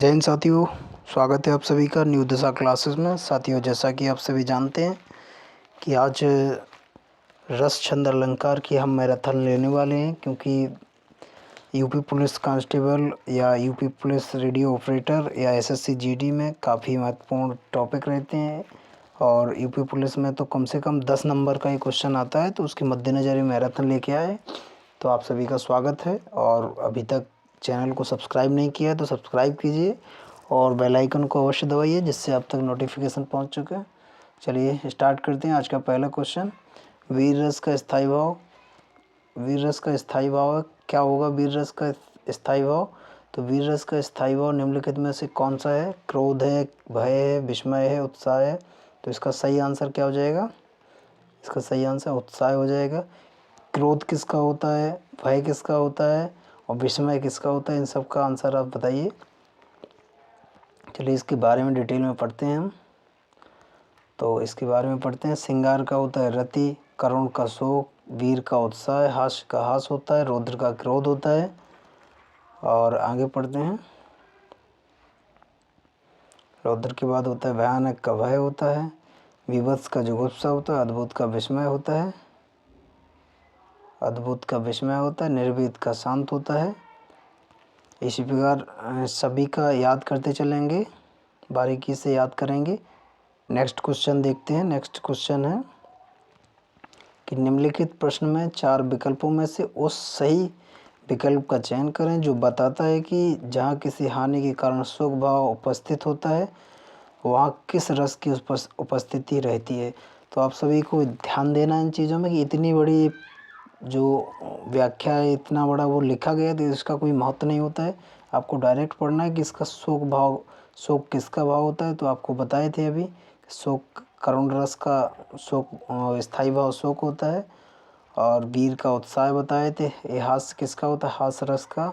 जय हिंद साथियों, स्वागत है आप सभी का न्यू दिशा क्लासेस में। साथियों, जैसा कि आप सभी जानते हैं कि आज रस छंद अलंकार की हम मैराथन लेने वाले हैं, क्योंकि यूपी पुलिस कांस्टेबल या यूपी पुलिस रेडियो ऑपरेटर या एसएससी जीडी में काफ़ी महत्वपूर्ण टॉपिक रहते हैं। और यूपी पुलिस में तो कम से कम 10 नंबर का ही क्वेश्चन आता है, तो उसके मद्देनज़र मैराथन लेके आए। तो आप सभी का स्वागत है। और अभी तक चैनल को सब्सक्राइब नहीं किया है तो सब्सक्राइब कीजिए और बेल आइकन को अवश्य दबाइए, जिससे आप तक नोटिफिकेशन पहुंच चुके हैं। चलिए स्टार्ट करते हैं। आज का पहला क्वेश्चन, वीर रस का स्थायी भाव। वीर रस का स्थायी भाव क्या होगा? वीर रस का स्थायी भाव, तो वीर रस का स्थायी भाव निम्नलिखित में से कौन सा है? क्रोध है, भय है, विस्मय है, उत्साह है। तो इसका सही आंसर क्या हो जाएगा? इसका सही आंसर उत्साह हो जाएगा। क्रोध किसका होता है, भय किसका होता है और विस्मय किसका होता है? इन सब का आंसर आप बताइए। चलिए इसके बारे में डिटेल में पढ़ते हैं हम। तो इसके बारे में पढ़ते हैं। सिंगार का होता है रति, करुण का शोक, वीर का उत्साह, हास्य का हास होता है, रौद्र का क्रोध होता है। और आगे पढ़ते हैं। रौद्र के बाद होता है भयानक का भय होता है, विभत्स का जुगुप्सा होता है, अद्भुत का विस्मय होता है, अद्भुत का विस्मय होता है, निर्भीत का शांत होता है। इसी प्रकार सभी का याद करते चलेंगे, बारीकी से याद करेंगे। नेक्स्ट क्वेश्चन देखते हैं। नेक्स्ट क्वेश्चन है कि निम्नलिखित प्रश्न में 4 विकल्पों में से उस सही विकल्प का चयन करें जो बताता है कि जहाँ किसी हानि के कारण शोक भाव उपस्थित होता है वहाँ किस रस की उपस्थिति रहती है। तो आप सभी को ध्यान देना इन चीज़ों में कि इतनी बड़ी जो व्याख्या है, इतना बड़ा वो लिखा गया है, तो इसका कोई महत्व नहीं होता है। आपको डायरेक्ट पढ़ना है कि इसका शोक किसका भाव होता है। तो आपको बताए थे अभी, शोक करुण रस का शोक स्थायी भाव शोक होता है। और वीर का उत्साह बताए थे। ये हास्य किसका होता है? हास्य रस का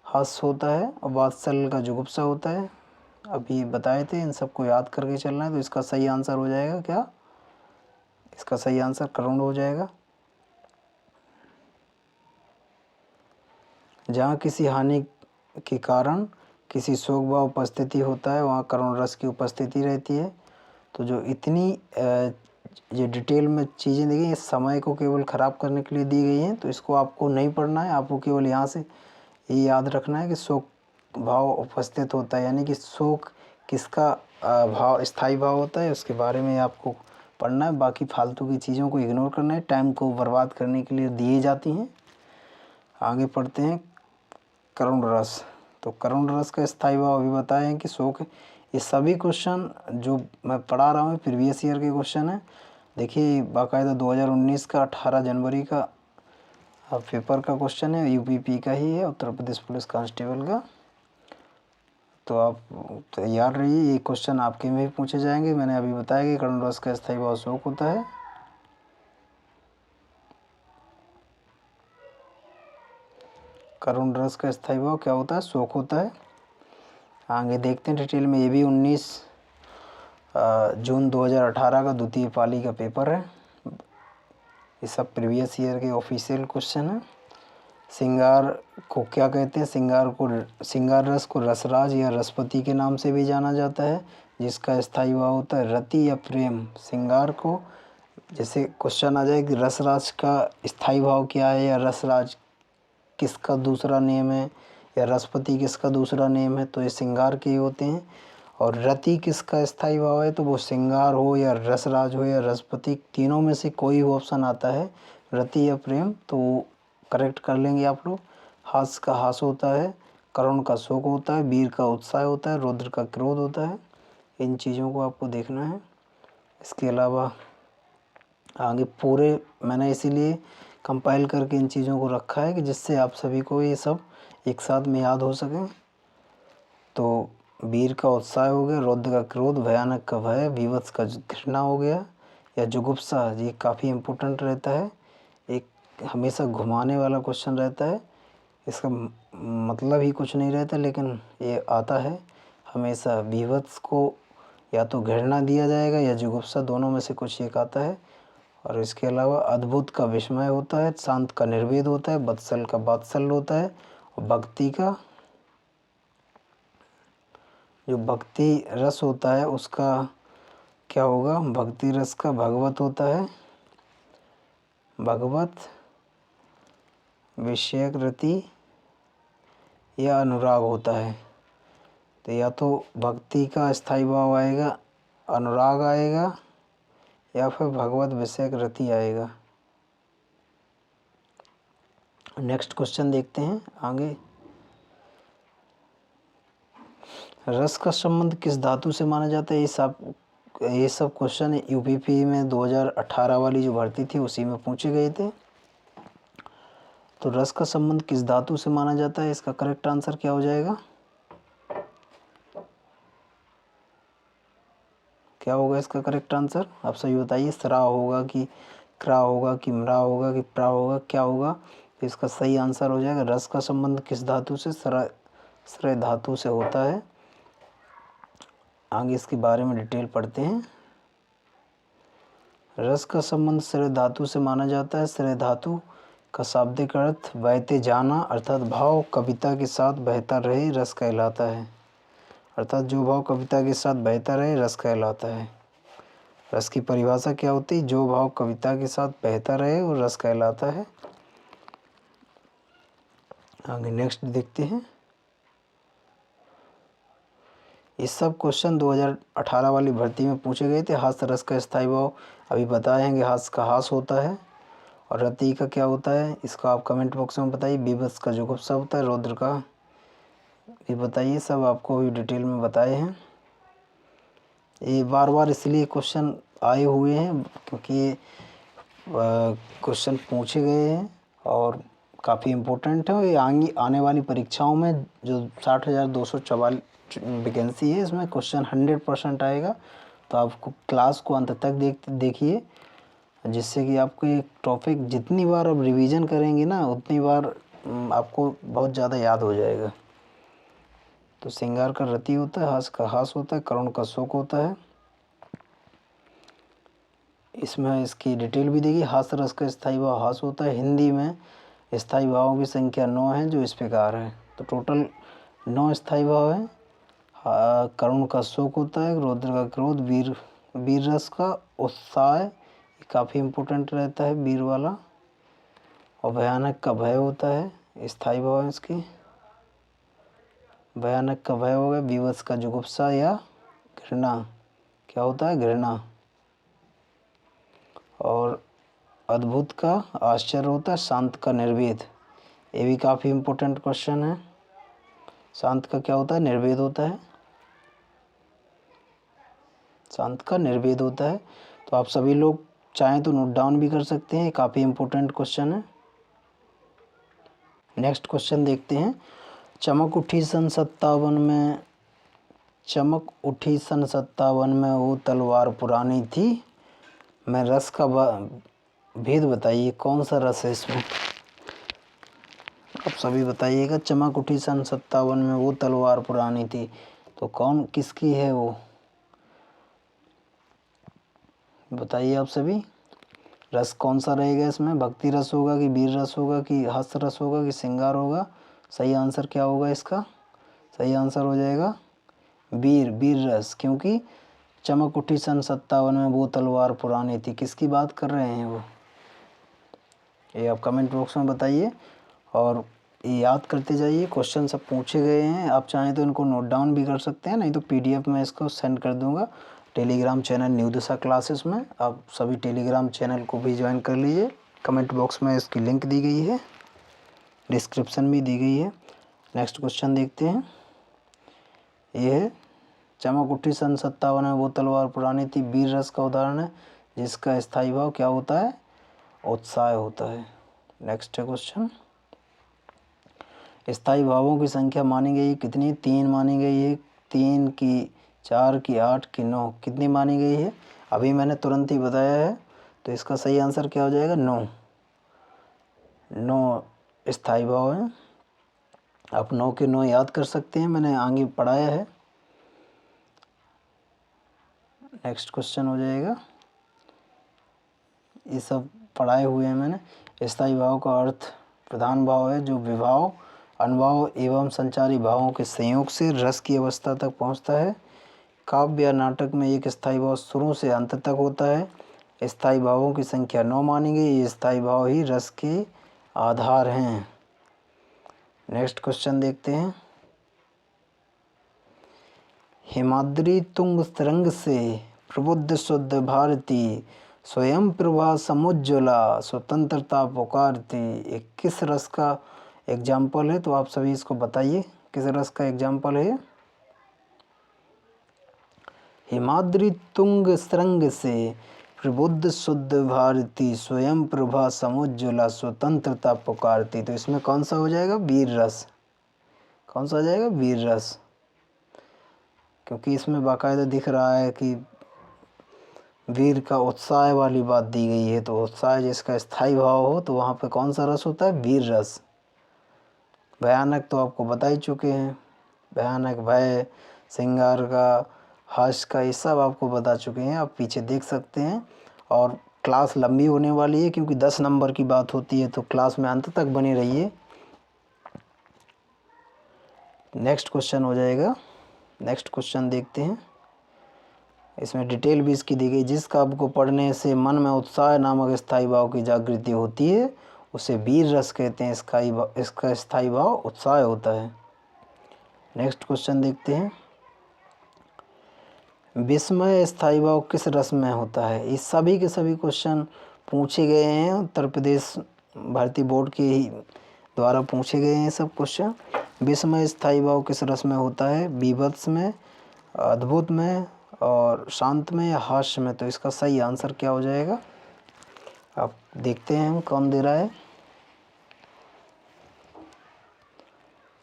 हास्य होता है। और वात्सल्य का जुगुप्सा होता है, अभी बताए थे। इन सबको याद करके चलना है। तो इसका सही आंसर हो जाएगा क्या? इसका सही आंसर करुण हो जाएगा। जहाँ किसी हानि के कारण किसी शोक भाव उपस्थिति होता है वहाँ करुण रस की उपस्थिति रहती है। तो जो इतनी ये डिटेल में चीज़ें दी गई, इस समय को केवल ख़राब करने के लिए दी गई हैं। तो इसको आपको नहीं पढ़ना है, आपको केवल यहाँ से ये याद रखना है कि शोक भाव उपस्थित होता है, यानी कि शोक किसका भाव स्थायी भाव होता है, उसके बारे में आपको पढ़ना है। बाकी फालतू की चीज़ों को इग्नोर करना है, टाइम को बर्बाद करने के लिए दिए जाती हैं। आगे पढ़ते हैं। करुण रस, तो करुण रस का स्थायी भाव अभी बताए हैं कि शोक है। ये सभी क्वेश्चन जो मैं पढ़ा रहा हूँ प्रीवियस ईयर के क्वेश्चन है। देखिए बाकायदा 2019 का 18 जनवरी का पेपर का क्वेश्चन है, यूपीपी का ही है, उत्तर प्रदेश पुलिस कांस्टेबल का। तो आप तैयार रहिए, ये क्वेश्चन आपके में भी पूछे जाएंगे। मैंने अभी बताया कि करुण रस का स्थायी भाव शोक होता है। करुण रस का स्थायी भाव क्या होता है? शोक होता है। आगे देखते हैं डिटेल में। ये भी 19 जून 2018 का द्वितीय पाली का पेपर है। ये सब प्रीवियस ईयर के ऑफिशियल क्वेश्चन है। सिंगार को क्या कहते हैं? सिंगार रस को रसराज या रसपति के नाम से भी जाना जाता है, जिसका स्थायी भाव होता है रति या प्रेम। सिंगार को, जैसे क्वेश्चन आ जाए कि रसराज का स्थायी भाव क्या है, या रसराज किसका दूसरा नेम है, या रसपति किसका दूसरा नेम है, तो ये सिंगार के ही होते हैं। और रति किसका स्थायी भाव है, तो वो सिंगार हो या रसराज हो या रसपति, तीनों में से कोई ऑप्शन आता है, रति या प्रेम, तो करेक्ट कर लेंगे आप लोग। हास्य का हास होता है, करुण का शोक होता है, वीर का उत्साह होता है, रौद्र का क्रोध होता है। इन चीज़ों को आपको देखना है। इसके अलावा आगे पूरे मैंने इसीलिए कंपाइल करके इन चीज़ों को रखा है कि जिससे आप सभी को ये सब एक साथ में याद हो सके। तो वीर का उत्साह हो गया, रौद्र का क्रोध, भयानक का भय, विवत्स का घृणा हो गया, या जुगुप्सा, ये काफ़ी इम्पोर्टेंट रहता है। एक हमेशा घुमाने वाला क्वेश्चन रहता है, इसका मतलब ही कुछ नहीं रहता, लेकिन ये आता है हमेशा। विवत्स को या तो घृणा दिया जाएगा या जुगुप्सा, दोनों में से कुछ एक आता है। और इसके अलावा अद्भुत का विस्मय होता है, शांत का निर्वेद होता है, बत्सल का वात्सल्य होता है, और भक्ति का जो भक्ति रस होता है उसका क्या होगा? भक्ति रस का भगवत होता है, भगवत, विषयक रति या अनुराग होता है। तो या तो भक्ति का स्थायी भाव आएगा, अनुराग आएगा, या फिर भगवत विषयक रति आएगा। नेक्स्ट क्वेश्चन देखते हैं आगे। रस का संबंध किस धातु से माना जाता है? ये सब क्वेश्चन यूपीपी में 2018 वाली जो भर्ती थी उसी में पूछे गए थे। तो रस का संबंध किस धातु से माना जाता है? इसका करेक्ट आंसर क्या हो जाएगा? क्या होगा इसका करेक्ट आंसर? आप सभी बताइए। स्रा होगा कि क्रा होगा कि म्रा होगा कि प्रा होगा, क्या होगा? तो इसका सही आंसर हो जाएगा रस का संबंध किस धातु से? स्र धातु से होता है। आगे इसके बारे में डिटेल पढ़ते हैं। रस का संबंध स्र धातु से माना जाता है। स्र धातु का शाब्दिक अर्थ बहते जाना अर्थात भाव कविता के साथ बहता रहे रस कहलाता है। अर्थात जो भाव कविता के साथ बहता रहे रस कहलाता है। रस की परिभाषा क्या होती है? जो भाव कविता के साथ बहता रहे वो रस कहलाता है। आगे नेक्स्ट देखते हैं। ये सब क्वेश्चन 2018 वाली भर्ती में पूछे गए थे। हास्य रस का स्थायी भाव अभी बताएंगे। हास्य का हास होता है और रति का क्या होता है इसका आप कमेंट बॉक्स में बताइए। बीभत्स का जुगुप्सा होता है। रौद्र का भी बताइए। सब आपको भी डिटेल में बताए हैं। ये बार बार इसलिए क्वेश्चन आए हुए हैं क्योंकि क्वेश्चन पूछे गए हैं और काफ़ी इम्पोर्टेंट है। ये आने वाली परीक्षाओं में जो 60,244 वैकेंसी है इसमें क्वेश्चन 100% आएगा। तो आपको क्लास को अंत तक देखिए जिससे कि आपको ये टॉपिक जितनी बार आप रिवीजन करेंगे ना उतनी बार आपको बहुत ज़्यादा याद हो जाएगा। तो श्रृंगार का रति होता है, हास का हास होता है, करुण का शोक होता है। इसमें इसकी डिटेल भी देगी। हास रस का स्थायी भाव हास होता है। हिंदी में स्थायी भावों की संख्या 9 है जो इस प्रकार है। तो टोटल 9 स्थायी भाव है। करुण का शोक होता है, रौद्र का क्रोध, वीर रस का उत्साह काफ़ी इम्पोर्टेंट रहता है वीर वाला, और भयानक का भय होता है स्थायी भाव है इसकी। भयानक का भय हो गया। बीभत्स का जुगुप्सा या घृणा, क्या होता है? घृणा। और अद्भुत का आश्चर्य होता है। शांत का निर्वेद, ये भी काफ़ी इम्पोर्टेंट क्वेश्चन है। शांत का क्या होता है? निर्वेद होता है। शांत का निर्वेद होता है। तो आप सभी लोग चाहें तो नोट डाउन भी कर सकते हैं, काफ़ी इम्पोर्टेंट क्वेश्चन है। नेक्स्ट क्वेश्चन देखते हैं। चमक उठी सन 57 में वो तलवार पुरानी थी। मैं रस का भेद बताइए, कौन सा रस है इसमें? आप सभी बताइएगा। चमक उठी सन 57 में वो तलवार पुरानी थी, तो कौन किसकी है वो? बताइए आप सभी। रस कौन सा रहेगा इसमें? भक्ति रस होगा कि वीर रस होगा कि हास्य रस होगा कि श्रृंगार होगा? सही आंसर क्या होगा इसका? सही आंसर हो जाएगा वीर रस, क्योंकि चमक उठी सन 57 में वो तलवार पुरानी थी। किसकी बात कर रहे हैं वो? ये आप कमेंट बॉक्स में बताइए और ये याद करते जाइए। क्वेश्चन सब पूछे गए हैं। आप चाहें तो इनको नोट डाउन भी कर सकते हैं, नहीं तो PDF में इसको सेंड कर दूंगा टेलीग्राम चैनल न्यू दिशा क्लासेस में। आप सभी टेलीग्राम चैनल को भी ज्वाइन कर लीजिए। कमेंट बॉक्स में इसकी लिंक दी गई है, डिस्क्रिप्शन भी दी गई है। नेक्स्ट क्वेश्चन देखते हैं। ये है चमक उठी सन 57 में वो तलवार पुरानी थी, वीर रस का उदाहरण है जिसका स्थायी भाव क्या होता है? उत्साह होता है। नेक्स्ट है क्वेश्चन। स्थायी भावों की संख्या मानी गई कितनी? 3 मानी गई है। 3 की, 4 की, 8 की, 9 कितनी मानी गई है? अभी मैंने तुरंत ही बताया है। तो इसका सही आंसर क्या हो जाएगा? 9 स्थायी भाव हैं। आप 9 के 9 याद कर सकते हैं, मैंने आगे पढ़ाया है। नेक्स्ट क्वेश्चन हो जाएगा। ये सब पढ़ाए हुए हैं मैंने। स्थायी भाव का अर्थ प्रधान भाव है जो विभाव अनुभाव एवं संचारी भावों के संयोग से रस की अवस्था तक पहुंचता है। काव्य या नाटक में एक स्थायी भाव शुरू से अंत तक होता है। स्थायी भावों की संख्या 9 मानी गई। ये स्थायी भाव ही रस के आधार हैं। नेक्स्ट क्वेश्चन देखते हैं। हिमाद्री तुंग तरंग से प्रबुद्ध शुद्ध भारती, स्वयं प्रभा समुज्ज्वला स्वतंत्रता पुकारती। एक किस रस का एग्जाम्पल है? तो आप सभी इसको बताइए, किस रस का एग्जाम्पल है? हिमाद्री तुंग तरंग से प्रबुद्ध शुद्ध भारती, स्वयं प्रभा समुज्ज्वला स्वतंत्रता पुकारती। तो इसमें कौन सा हो जाएगा? वीर रस। कौन सा हो जाएगा? वीर रस। क्योंकि इसमें बाकायदा दिख रहा है कि वीर का उत्साह वाली बात दी गई है। तो उत्साह जिसका स्थायी भाव हो तो वहाँ पे कौन सा रस होता है? वीर रस। भयानक तो आपको बता ही चुके हैं, भयानक, भय, श्रृंगार का, हास्य का, ये सब आपको बता चुके हैं, आप पीछे देख सकते हैं। और क्लास लंबी होने वाली है क्योंकि 10 नंबर की बात होती है, तो क्लास में अंत तक बने रहिए। नेक्स्ट क्वेश्चन हो जाएगा। नेक्स्ट क्वेश्चन देखते हैं। इसमें डिटेल भी इसकी दी गई। जिस काव्य को पढ़ने से मन में उत्साह नामक स्थायी भाव की जागृति होती है उसे वीर रस कहते हैं। इसका स्थायी भाव उत्साह होता है। नेक्स्ट क्वेश्चन देखते हैं। विस्मय स्थायी भाव किस रस में होता है? इस सभी के सभी क्वेश्चन पूछे गए हैं, उत्तर प्रदेश भर्ती बोर्ड के ही द्वारा पूछे गए हैं सब क्वेश्चन। विस्मय स्थायी भाव किस रस में होता है? बीभत्स में, अद्भुत में, और शांत में, या हास्य में? तो इसका सही आंसर क्या हो जाएगा? आप देखते हैं हम कौन दे रहा है।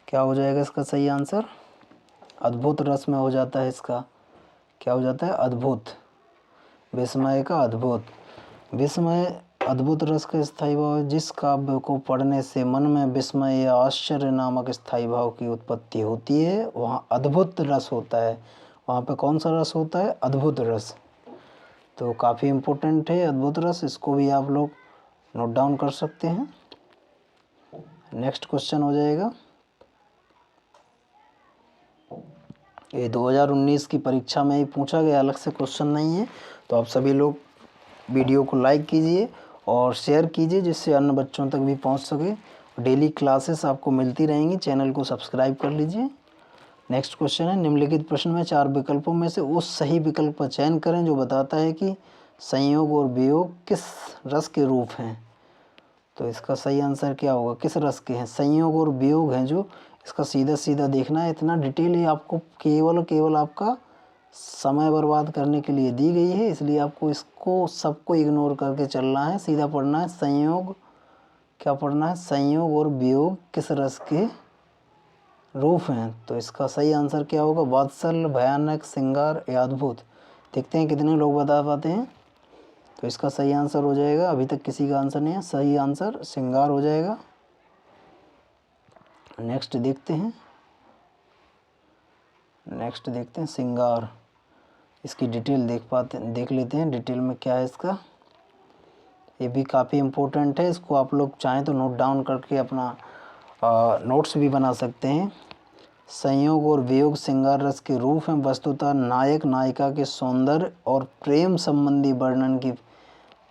क्या हो जाएगा इसका सही आंसर? अद्भुत रस में हो जाता है। इसका क्या हो जाता है? अद्भुत। विस्मय का अद्भुत। विस्मय अद्भुत रस का स्थायी भाव है। जिस काव्य को पढ़ने से मन में विस्मय या आश्चर्य नामक स्थायी भाव की उत्पत्ति होती है वहाँ अद्भुत रस होता है। वहाँ पे कौन सा रस होता है? अद्भुत रस। तो काफ़ी इम्पोर्टेंट है अद्भुत रस, इसको भी आप लोग नोट डाउन कर सकते हैं। नेक्स्ट क्वेश्चन हो जाएगा। ये 2019 की परीक्षा में ही पूछा गया, अलग से क्वेश्चन नहीं है। तो आप सभी लोग वीडियो को लाइक कीजिए और शेयर कीजिए जिससे अन्य बच्चों तक भी पहुंच सके। डेली क्लासेस आपको मिलती रहेंगी, चैनल को सब्सक्राइब कर लीजिए। नेक्स्ट क्वेश्चन है। निम्नलिखित प्रश्न में 4 विकल्पों में से उस सही विकल्प का चयन करें जो बताता है कि संयोग और वियोग किस रस के रूप हैं। तो इसका सही आंसर क्या होगा? किस रस के हैं? संयोग और वियोग हैं जो। इसका सीधा सीधा देखना है, इतना डिटेल ही आपको केवल आपका समय बर्बाद करने के लिए दी गई है, इसलिए आपको इसको सबको इग्नोर करके चलना है, सीधा पढ़ना है। संयोग, क्या पढ़ना है? संयोग और वियोग किस रस के रूप हैं। तो इसका सही आंसर क्या होगा? वात्सल्य, भयानक, श्रृंगार या अद्भुत। देखते हैं कितने लोग बता पाते हैं। तो इसका सही आंसर हो जाएगा, अभी तक किसी का आंसर नहीं है, सही आंसर श्रृंगार हो जाएगा। नेक्स्ट देखते हैं। नेक्स्ट देखते हैं श्रृंगार। इसकी डिटेल देख लेते हैं डिटेल में क्या है इसका। ये भी काफ़ी इम्पोर्टेंट है, इसको आप लोग चाहें तो नोट डाउन करके अपना नोट्स भी बना सकते हैं। संयोग और वियोग श्रृंगार रस के रूप हैं। वस्तुतः नायक नायिका के सौंदर्य और प्रेम संबंधी वर्णन की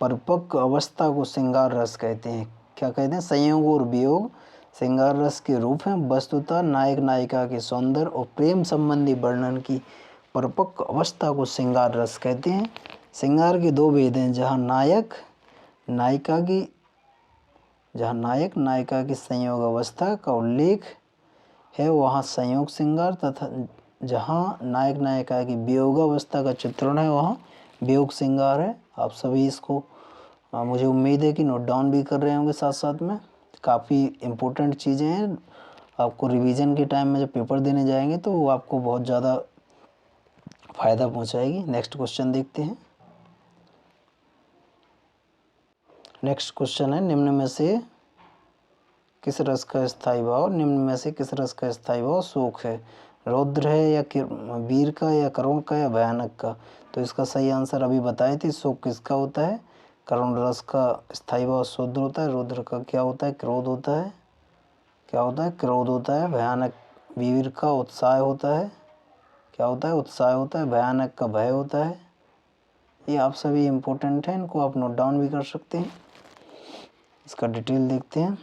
परिपक्व अवस्था को श्रृंगार रस कहते हैं। क्या कहते हैं? संयोग और वियोग श्रृंगार रस के रूप हैं। वस्तुतः नायक नायिका के सौंदर्य और प्रेम संबंधी वर्णन की परिपक्व अवस्था को श्रृंगार रस कहते हैं। श्रृंगार के 2 भेद हैं। जहाँ नायक नायिका की संयोग अवस्था का उल्लेख है वहाँ संयोग श्रृंगार, तथा जहाँ नायक नायिका की वियोग अवस्था का चित्रण है वहाँ वियोग श्रृंगार है। आप सभी इसको मुझे उम्मीद है कि नोट डाउन भी कर रहे होंगे साथ साथ में। काफ़ी इम्पोर्टेंट चीज़ें हैं, आपको रिवीजन के टाइम में जब पेपर देने जाएंगे तो वो आपको बहुत ज़्यादा फ़ायदा पहुँचाएगी। नेक्स्ट क्वेश्चन देखते हैं। नेक्स्ट क्वेश्चन है। निम्न में से किस रस का स्थायी भाव शोक है? रौद्र है या वीर का, या करुण का, या भयानक का? तो इसका सही आंसर अभी बताए थे। शोक किसका होता है? करुण रस का स्थायी भाव शोक होता है। रौद्र का क्या होता है? क्रोध होता है। क्या होता है? क्रोध होता है। भयानक वीर का उत्साह होता है। क्या होता है? उत्साह होता है। भयानक का भय होता है। ये आप सभी इम्पोर्टेंट हैं, इनको आप नोट डाउन भी कर सकते हैं। इसका डिटेल देखते हैं।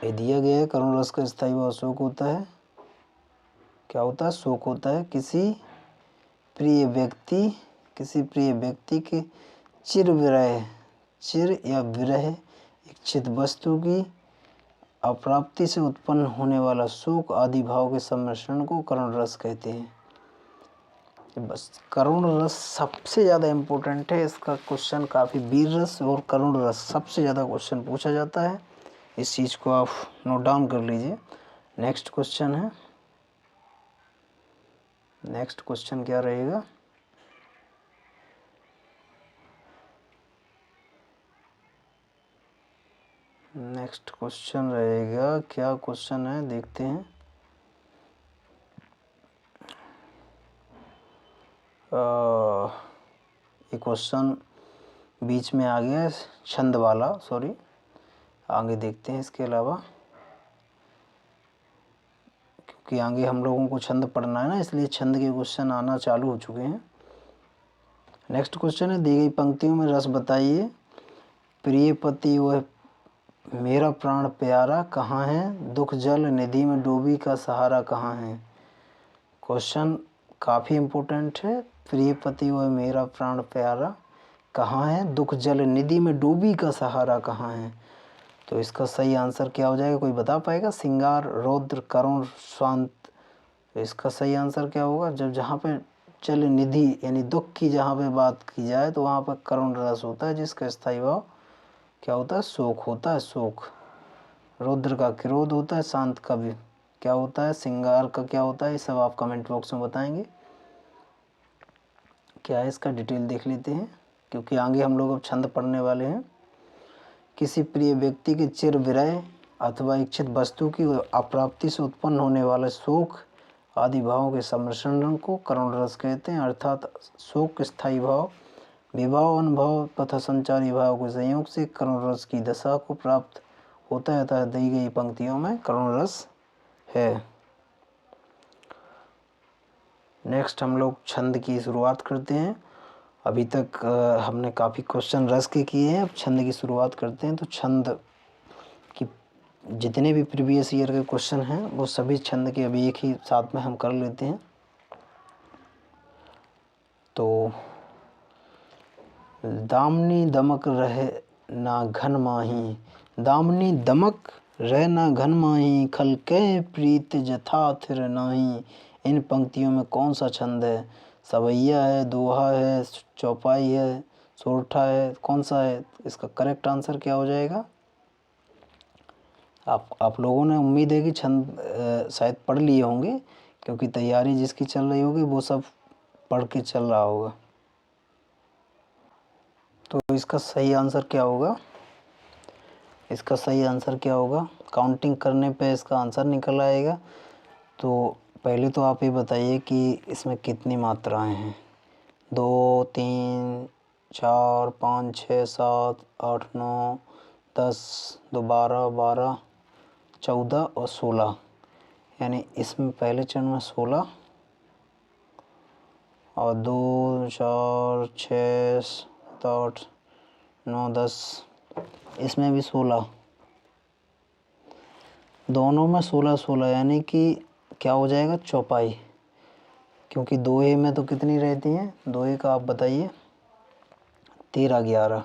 ये दिया गया है, करुण रस का स्थायी भाव शोक होता है। क्या होता है? शोक होता है। किसी प्रिय व्यक्ति के चिर या विरह इच्छित वस्तु की अप्राप्ति से उत्पन्न होने वाला शोक आदि भाव के सम्मिश्रण को करुण रस कहते हैं। बस करुण रस सबसे ज़्यादा इम्पोर्टेंट है। इसका क्वेश्चन काफ़ी वीर रस और करुण रस सबसे ज़्यादा क्वेश्चन पूछा जाता है। इस चीज़ को आप नोट डाउन कर लीजिए। नेक्स्ट क्वेश्चन है। नेक्स्ट क्वेश्चन क्या रहेगा? नेक्स्ट क्वेश्चन रहेगा, क्या क्वेश्चन है देखते हैं। ये क्वेश्चन बीच में आ गया है, छंद वाला, सॉरी। आगे देखते हैं इसके अलावा, क्योंकि आगे हम लोगों को छंद पढ़ना है ना, इसलिए छंद के क्वेश्चन आना चालू हो चुके हैं। नेक्स्ट क्वेश्चन है, दी गई पंक्तियों में रस बताइए। प्रिय पति वह मेरा प्राण प्यारा कहाँ है, दुख जल निधि में डूबी का सहारा कहाँ है। क्वेश्चन काफ़ी इम्पोर्टेंट है। प्रिय पति वह मेरा प्राण प्यारा कहाँ है, दुख जल निधि में डूबी का सहारा कहाँ है। तो इसका सही आंसर क्या हो जाएगा? कोई बता पाएगा? श्रृंगार, रौद्र, करुण, शांत। तो इसका सही आंसर क्या होगा? जब जहाँ पे जल निधि यानी दुख की जहाँ पे बात की जाए तो वहाँ पर करुण रस होता है, जिसका स्थायी भाव क्या होता है? शोक होता है, शोक। रौद्र का क्रोध होता है, शांत का भी क्या होता है? श्रृंगार का क्या होता है? ये सब आप कमेंट बॉक्स में बताएंगे। क्या है इसका डिटेल देख लेते हैं, क्योंकि आगे हम लोग अब छंद पढ़ने वाले हैं। किसी प्रिय व्यक्ति के चिर विरह अथवा इच्छित वस्तु की अप्राप्ति से उत्पन्न होने वाले शोक आदि भावों के सम्मिश्रण को करुण रस कहते हैं। अर्थात शोक स्थायी भाव, विभाव, अनुभव तथा संचारी भाव के संयोग से करुण रस की दशा को प्राप्त होता है, अतः दी गई पंक्तियों में करुण रस है। नेक्स्ट हम लोग छंद की शुरुआत करते हैं। अभी तक हमने काफ़ी क्वेश्चन रस के किए हैं, अब छंद की शुरुआत करते हैं। तो छंद की जितने भी प्रीवियस ईयर के क्वेश्चन हैं वो सभी छंद के अभी एक ही साथ में हम कर लेते हैं। तो दामनी दमक रहे ना घन माही, दामनी दमक रह ना घन माही, खल के प्रीत जथा थिर नाही। इन पंक्तियों में कौन सा छंद है? सवैया है, दोहा है, चौपाई है, सोरठा है, कौन सा है? इसका करेक्ट आंसर क्या हो जाएगा? आप लोगों ने उम्मीद है कि छंद शायद पढ़ लिए होंगे, क्योंकि तैयारी जिसकी चल रही होगी वो सब पढ़ के चल रहा होगा। तो इसका सही आंसर क्या होगा? इसका सही आंसर क्या होगा? काउंटिंग करने पे इसका आंसर निकल आएगा। तो पहले तो आप ये बताइए कि इसमें कितनी मात्राएं हैं? 2, 3, 4, 5, 6, 7, 8, 9, 10, 2, 12, 12, 14 और 16। यानी इसमें पहले चरण में 16 और 2, 4, 6, 7, 8, 9, 10, इसमें भी 16, दोनों में 16 16, यानी कि क्या हो जाएगा? चौपाई। क्योंकि दोहे में तो कितनी रहती हैं? दोहे का आप बताइए। 13 11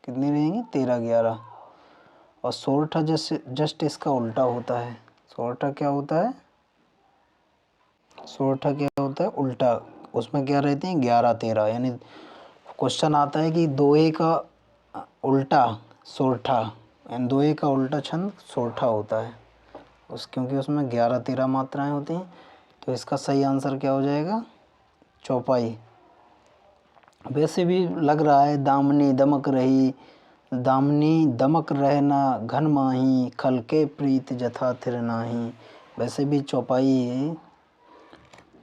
कितनी रहेंगी? 13 11। और सोरठा जस्ट इसका उल्टा होता है। सोरठा क्या होता है? सोरठा क्या होता है? उल्टा। उसमें क्या रहती हैं? 11 13। यानी क्वेश्चन आता है कि दोहे का उल्टा सोरठा, यानी दोहे का उल्टा छंद सोरठा होता है क्योंकि उसमें 11 13 मात्राएं होती हैं। तो इसका सही आंसर क्या हो जाएगा? चौपाई। वैसे भी लग रहा है दामनी दमक रही, दामनी दमक रहना घन माही, खल के प्रीत जथा थिर नाही। वैसे भी चौपाई है।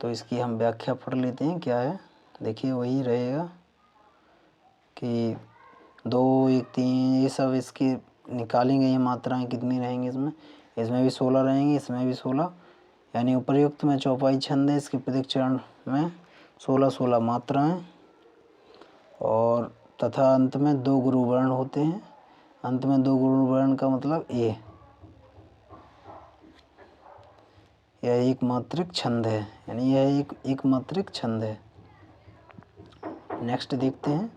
तो इसकी हम व्याख्या पढ़ लेते हैं। क्या है देखिए, वही रहेगा कि 2 1 3 ये सब इसकी निकाली गई मात्राएं कितनी रहेंगी इसमें। इसमें भी 16 रहेंगी, इसमें भी 16, यानी उपर्युक्त में चौपाई छंद है, इसके प्रत्येक चरण में 16-16 मात्राएं, और तथा अंत में 2 गुरु वर्ण होते हैं। अंत में 2 गुरु वर्ण का मतलब ए, यह एक मात्रिक छंद है, यानी यह एक मात्रिक छंद है। नेक्स्ट देखते हैं,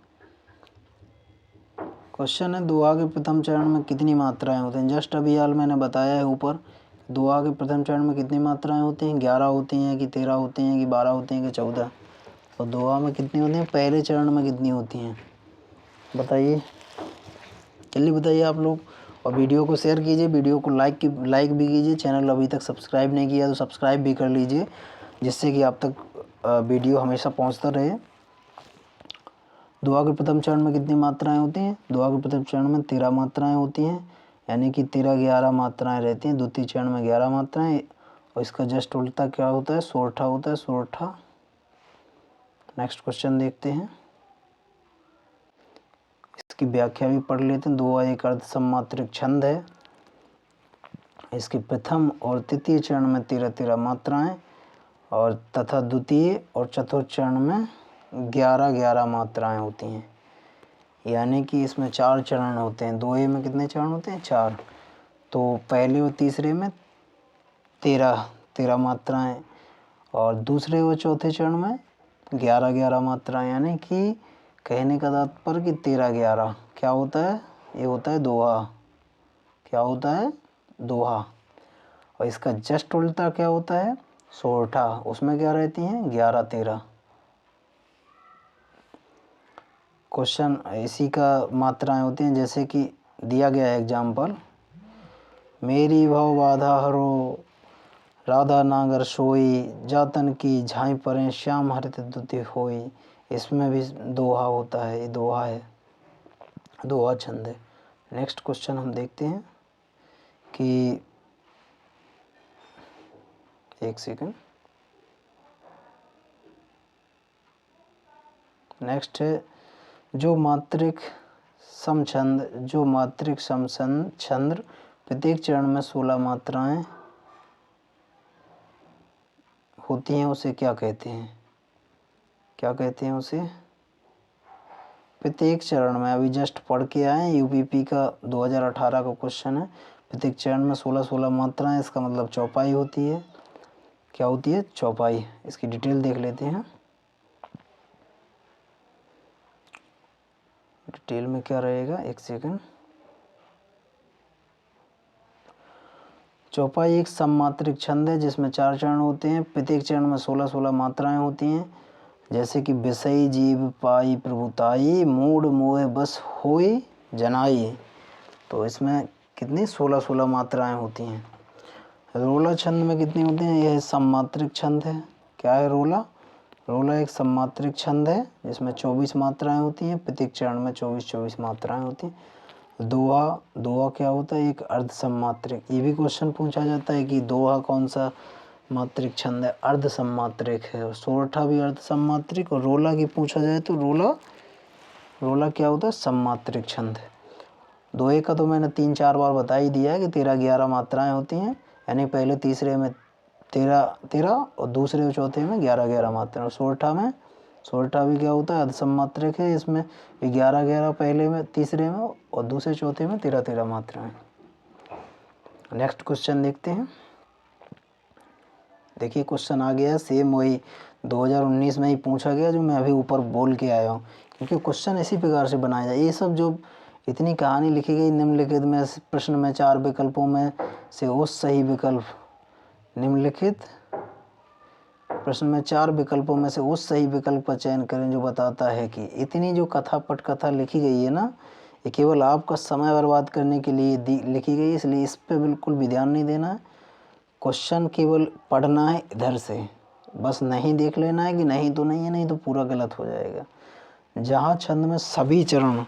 क्वेश्चन है दोहा के प्रथम चरण में कितनी मात्राएं होती हैं। जस्ट अभी हाल मैंने बताया है ऊपर, दोहा के प्रथम चरण में कितनी मात्राएं होती हैं, 11 होती हैं कि 13 होती हैं कि 12 होती हैं कि 14। तो दोहा में कितनी होती हैं, पहले चरण में कितनी होती हैं बताइए, जल्दी बताइए आप लोग। और वीडियो को शेयर कीजिए, वीडियो को लाइक भी कीजिए, चैनल अभी तक सब्सक्राइब नहीं किया तो सब्सक्राइब भी कर लीजिए, जिससे कि आप तक वीडियो हमेशा पहुंचता रहे। दोहा के प्रथम चरण में कितनी मात्राएं होती हैं, दोहा के प्रथम चरण में 13 मात्राएं होती हैं, यानी कि 13-11 मात्राएं रहती हैं। द्वितीय चरण में 11 मात्राएं, और इसका जस्ट उल्टा क्या होता है, सोरठा होता है, सोरठा। नेक्स्ट क्वेश्चन देखते हैं, इसकी व्याख्या भी पढ़ लेते हैं। दोहा एक अर्ध सम्मात्रिक छंद है, इसके प्रथम और तृतीय चरण में 13-13 मात्राएं, और तथा द्वितीय और चतुर्थ चरण में 11-11 मात्राएं होती हैं, यानी कि इसमें 4 चरण होते हैं। दोहे में कितने चरण होते हैं, 4। तो पहले और तीसरे में 13-13 मात्राएं, और दूसरे और चौथे चरण में 11-11 मात्राएं, यानी कि कहने का तात्पर्य कि 13-11 क्या होता है, ये होता है दोहा। क्या होता है, दोहा। और इसका जस्ट उल्टा क्या होता है, सोरठा, उसमें क्या रहती हैं, 11-13। क्वेश्चन इसी का मात्राएं होती हैं, जैसे कि दिया गया है एग्जाम्पल, मेरी भव बाधा हरो राधा नागर सोई, जातन की झाई परें श्याम हरित दुति होई। इसमें भी दोहा होता है, ये दोहा है, दोहा छंद है। नेक्स्ट क्वेश्चन हम देखते हैं कि, एक सेकंड, नेक्स्ट है जो मात्रिक समछंद छंद प्रत्येक चरण में 16 मात्राएं होती हैं, उसे क्या कहते हैं, क्या कहते हैं उसे। प्रत्येक चरण में अभी जस्ट पढ़ के आए, यूपीपी का 2018 का क्वेश्चन है। प्रत्येक चरण में 16-16 मात्राएं, इसका मतलब चौपाई होती है। क्या होती है, चौपाई। इसकी डिटेल देख लेते हैं, डिटेल में क्या रहेगा, एक सेकंड। चौपाई एक सममात्रिक छंद है जिसमें 4 चरण होते हैं। प्रत्येक चरण में 16-16 मात्राएं होती हैं, जैसे कि विषयी जीव पाई प्रभुताई, मूड मोह बस होई जनाई। तो इसमें कितनी 16-16 मात्राएं होती हैं। रोला छंद में कितनी होती हैं, यह सममात्रिक छंद है। क्या है रोला, रोला एक सममात्रिक छंद है जिसमें 24 मात्राएं होती हैं। प्रत्येक चरण में 24-24 मात्राएं होती हैं। दोहा, दोहा क्या होता है, एक अर्ध सम्मात्रिक। ये भी क्वेश्चन पूछा जाता है कि दोहा कौन सा मात्रिक छंद है, अर्ध सम्मात्रिक है। और सोरठा भी अर्ध सम्मात्रिक, और रोला की पूछा जाए तो रोला क्या होता है, सम्मात्रिक छंद है। दोहे का तो मैंने 3-4 बार बता ही दिया है कि 13-11 मात्राएं होती हैं, यानी पहले तीसरे में 13-13 और दूसरे और चौथे में 11-11 मात्राएं। और सोरठा भी क्या होता है, अर्धसम्मात्रक है, इसमें 11-11 पहले में तीसरे में और दूसरे चौथे में 13-13 मात्राएं। नेक्स्ट क्वेश्चन देखते हैं। देखिए क्वेश्चन आ गया सेम वही 2019 में ही पूछा गया जो मैं अभी ऊपर बोल के आया हूँ, क्योंकि क्वेश्चन इसी प्रकार से बनाया जाए। ये सब जो इतनी कहानी लिखी गई, निम्नलिखित में प्रश्न में 4 विकल्पों में से उस सही विकल्प, निम्नलिखित प्रश्न में 4 विकल्पों में से उस सही विकल्प का चयन करें जो बताता है कि, इतनी जो कथा पटकथा लिखी गई है ना, ये केवल आपका समय बर्बाद करने के लिए लिखी गई है, इसलिए इस पे बिल्कुल भी ध्यान नहीं देना है। क्वेश्चन केवल पढ़ना है इधर से, बस नहीं देख लेना है कि नहीं तो नहीं है, नहीं तो पूरा गलत हो जाएगा। जहाँ छंद में सभी चरण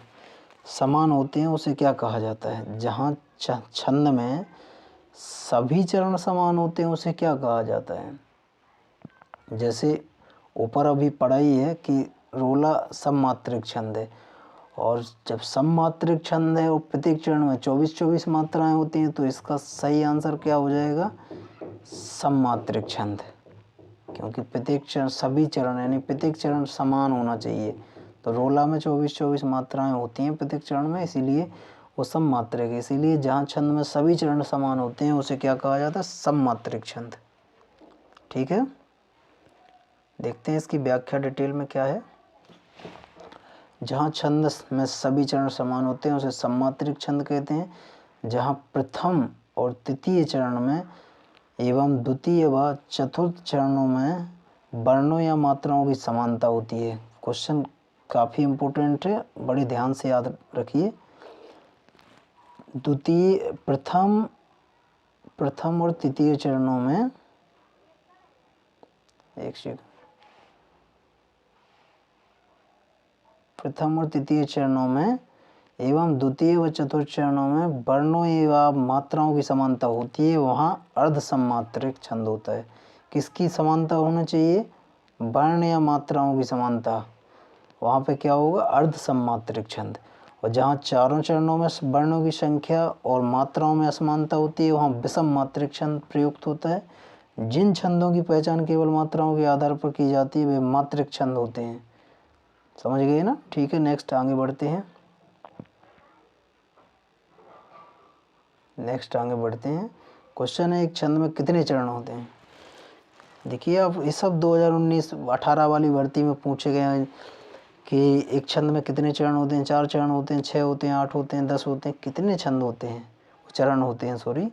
समान होते हैं उसे क्या कहा जाता है, जहाँ छंद में सभी चरण समान होते हैं उसे क्या कहा जाता है। जैसे ऊपर अभी पढ़ा ही है कि रोला सममात्रिक छंद है, और जब सममात्रिक छंद है और प्रत्येक चरण में 24-24 मात्राएं होती हैं तो इसका सही आंसर क्या हो जाएगा? सममात्रिक छंद, क्योंकि प्रत्येक चरण, सभी चरण यानी प्रत्येक चरण समान होना चाहिए। तो रोला में 24-24 मात्राएं होती हैं प्रत्येक चरण में, इसीलिए वो सममात्रिक है। इसीलिए जहाँ छंद में सभी चरण समान होते हैं उसे क्या कहा जाता है? सममात्रिक छंद। ठीक है, देखते हैं इसकी व्याख्या डिटेल में क्या है। जहाँ छंद में सभी चरण समान होते हैं उसे सममात्रिक छंद कहते हैं। जहाँ प्रथम और तृतीय चरण में एवं द्वितीय व चतुर्थ चरणों में वर्णों या मात्राओं की समानता होती है। क्वेश्चन काफ़ी इम्पोर्टेंट है, बड़े ध्यान से याद रखिए। प्रथम और तृतीय चरणों में, प्रथम और तृतीय चरणों में एवं द्वितीय व चतुर्थ चरणों में वर्णों एवं मात्राओं की समानता होती है, वहाँ अर्ध सममात्रिक छंद होता है। किसकी समानता होना चाहिए? वर्ण या मात्राओं की समानता, वहाँ पे क्या होगा? अर्ध सममात्रिक छंद। और जहाँ चारों चरणों में वर्णों की संख्या और मात्राओं में असमानता होती है वहाँ विषम मात्रिक छंद प्रयुक्त होता है। जिन छंदों की पहचान केवल मात्राओं के आधार पर की जाती है वे मात्रिक छंद होते हैं। समझ गए ना? ठीक है, नेक्स्ट आगे बढ़ते हैं। क्वेश्चन है, एक छंद में कितने चरण होते हैं? देखिए, अब ये सब 2019-18 वाली भर्ती में पूछे गए हैं कि एक छंद में कितने चरण होते हैं। 4 चरण होते हैं, 6 होते हैं, 8 होते हैं, 10 होते हैं, कितने छंद होते हैं, चरण होते हैं, सॉरी।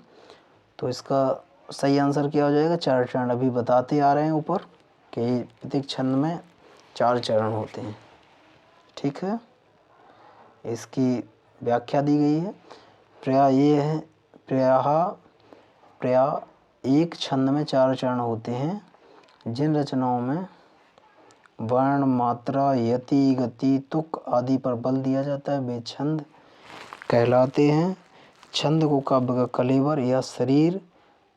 तो इसका सही आंसर क्या हो जाएगा? 4 चरण। अभी बताते आ रहे हैं ऊपर कि प्रत्येक छंद में 4 चरण होते हैं। ठीक है, इसकी व्याख्या दी गई है। प्रायः एक छंद में 4 चरण होते हैं। जिन रचनाओं में वर्ण, मात्रा, यति, गति, तुक आदि पर बल दिया जाता है वे छंद कहलाते हैं। छंद को काव्य का कलेवर या शरीर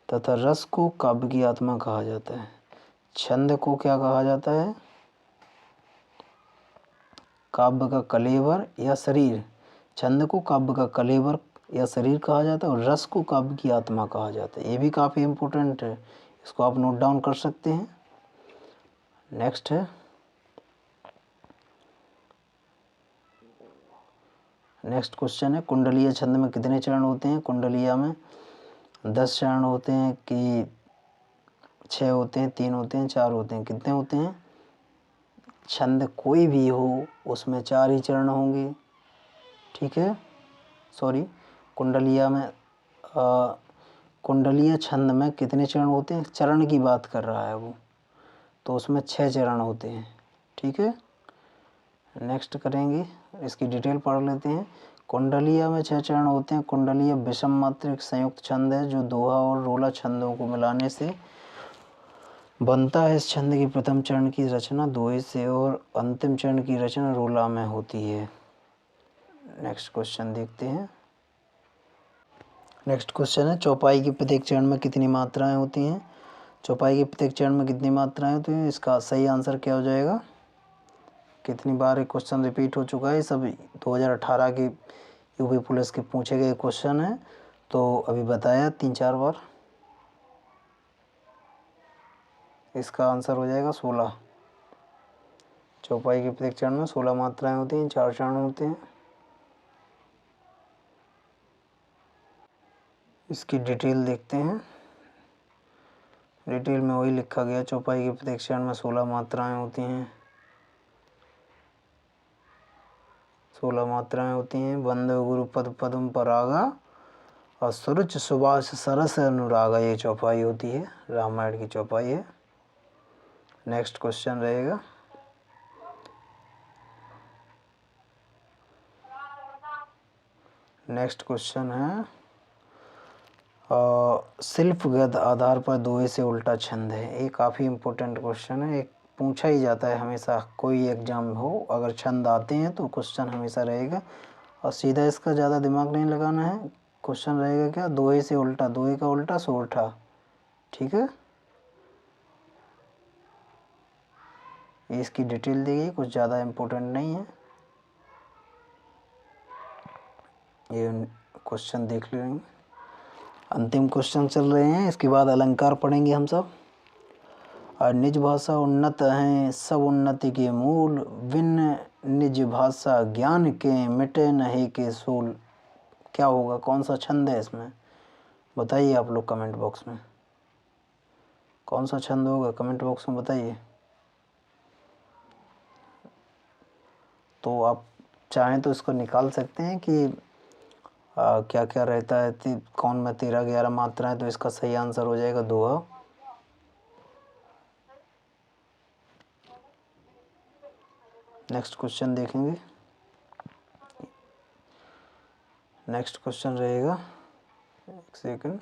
तथा रस को काव्य की आत्मा कहा जाता है। छंद को क्या कहा जाता है? काव्य का कलेवर या शरीर। छंद को काव्य का कलेवर या शरीर कहा जाता है और रस को काव्य की आत्मा कहा जाता है। ये भी काफ़ी इम्पोर्टेंट है, इसको आप नोट डाउन कर सकते हैं। नेक्स्ट है, नेक्स्ट क्वेश्चन है, कुंडलीय छंद में कितने चरण होते हैं? कुंडलीय में 10 चरण होते हैं कि 6 होते हैं, 3 होते हैं, 4 होते हैं? कितने होते हैं? छंद कोई भी हो उसमें 4 ही चरण होंगे। ठीक है, सॉरी, कुंडलीय छंद में कितने चरण होते हैं? चरण की बात कर रहा है वो, तो उसमें 6 चरण होते हैं। ठीक है, नेक्स्ट करेंगे, इसकी डिटेल पढ़ लेते हैं। कुंडलीय में 6 चरण होते हैं। कुंडलीय विषम मात्रिक संयुक्त छंद है जो दोहा और रोला छंदों को मिलाने से बनता है। इस छंद की प्रथम चरण की रचना दोहे से और अंतिम चरण की रचना रोला में होती है। नेक्स्ट क्वेश्चन देखते हैं। नेक्स्ट क्वेश्चन है, चौपाई की प्रत्येक चरण में कितनी मात्राएं होती हैं? चौपाई के प्रत्येक चरण में कितनी मात्राएं होती हैं? इसका सही आंसर क्या हो जाएगा? कितनी बार एक क्वेश्चन रिपीट हो चुका है, सब 2018 की यूपी पुलिस के पूछे गए क्वेश्चन है, तो अभी बताया 3-4 बार। इसका आंसर हो जाएगा 16। चौपाई के प्रत्येक चरण में 16 मात्राएं होती हैं, 4 चरण होते हैं। इसकी डिटेल देखते हैं। डिटेल में वही लिखा गया, चौपाई के प्रत्येक चरण में 16 मात्राएं होती हैं। 16 मात्राएं होती हैं। वंदे गुरु पद पद्म परागा और सुरुच सुभाष सरस अनुरागा, ये चौपाई होती है, रामायण की चौपाई है। नेक्स्ट क्वेश्चन रहेगा, नेक्स्ट क्वेश्चन है, शिल्पगत आधार पर दोहे से उल्टा छंद है। ये काफ़ी इम्पोर्टेंट क्वेश्चन है, एक पूछा ही जाता है हमेशा, कोई एग्जाम हो अगर छंद आते हैं तो क्वेश्चन हमेशा रहेगा। और सीधा इसका ज़्यादा दिमाग नहीं लगाना है। क्वेश्चन रहेगा क्या? दोहे से उल्टा, दोहे का उल्टा सोरठा। ठीक है, इसकी डिटेल दी गई, कुछ ज़्यादा इम्पोर्टेंट नहीं है। ये क्वेश्चन देख लेंगे। अंतिम क्वेश्चन चल रहे हैं, इसके बाद अलंकार पढ़ेंगे हम सब। और निज भाषा उन्नत हैं सब उन्नति के मूल, बिन निज भाषा ज्ञान के मिटे नहीं के सूल। क्या होगा, कौन सा छंद है इसमें, बताइए आप लोग कमेंट बॉक्स में। कौन सा छंद होगा कमेंट बॉक्स में बताइए। तो आप चाहें तो इसको निकाल सकते हैं कि क्या क्या रहता है, कौन में 13-11 मात्राएं, तो इसका सही आंसर हो जाएगा दोहा। नेक्स्ट क्वेश्चन देखेंगे। नेक्स्ट क्वेश्चन रहेगा, एक सेकंड।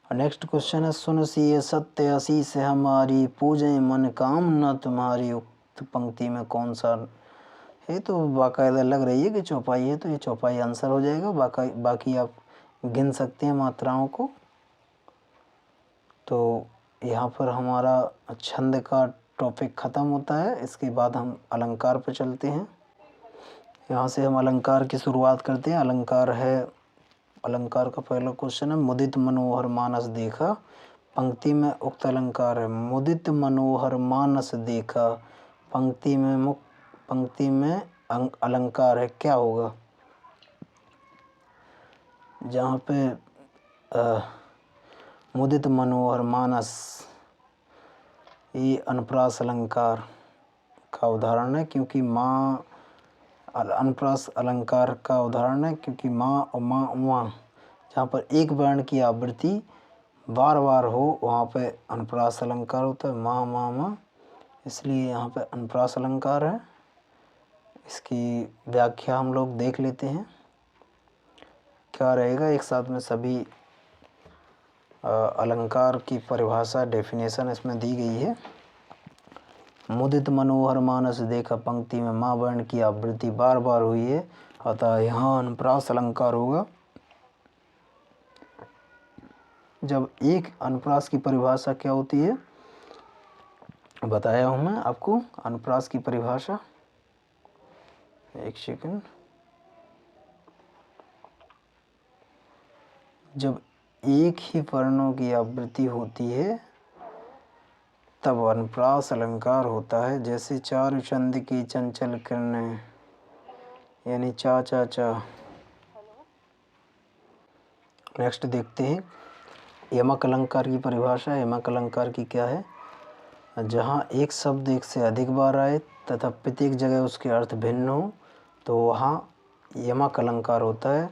नेक्स्ट क्वेश्चन है, सुन सिय सत्य आशीष हमारी, पूजे मन कामना तुम्हारी। उक्त पंक्ति में कौन सा है, तो बाकायदा लग रही है कि चौपाई है, तो ये चौपाई आंसर हो जाएगा। बाकी आप गिन सकते हैं मात्राओं को। तो यहाँ पर हमारा छंद का टॉपिक ख़त्म होता है। इसके बाद हम अलंकार पर चलते हैं। यहाँ से हम अलंकार की शुरुआत करते हैं। अलंकार का पहला क्वेश्चन है, मुदित मनोहर मानस देखा। पंक्ति में उक्त अलंकार है, मुदित मनोहर मानस देखा। पंक्ति में अलंकार है, क्या होगा। जहाँ पे मुदित मनोहर मानस, ये अनुप्रास अलंकार का उदाहरण है, क्योंकि माँ अनुप्रास अलंकार का उदाहरण है, क्योंकि माँ और माँ उमा, जहाँ पर एक वर्ण की आवृत्ति बार बार हो वहाँ पे अनुप्रास अलंकार होता है, माँ माँ माँ, इसलिए यहाँ पे अनुप्रास अलंकार है। इसकी व्याख्या हम लोग देख लेते हैं क्या रहेगा। एक साथ में सभी अलंकार की परिभाषा, डेफिनेशन इसमें दी गई है। मुदित मनोहर मानस देखा, पंक्ति में माँ वर्ण की आवृत्ति बार बार हुई है, अतः यहाँ अनुप्रास अलंकार होगा। जब एक अनुप्रास की परिभाषा क्या होती है बताया हूँ मैं आपको, अनुप्रास की परिभाषा। एक सेकंड। जब एक ही वर्णों की आवृत्ति होती है तब अनुप्रास अलंकार होता है। जैसे चार चंद की चंचल किरणें, यानी चा चा चा। नेक्स्ट देखते हैं यमक अलंकार की परिभाषा। यमक अलंकार की क्या है, जहाँ एक शब्द एक से अधिक बार आए तथा प्रत्येक जगह उसके अर्थ भिन्न हो तो वहाँ यमक अलंकार होता है।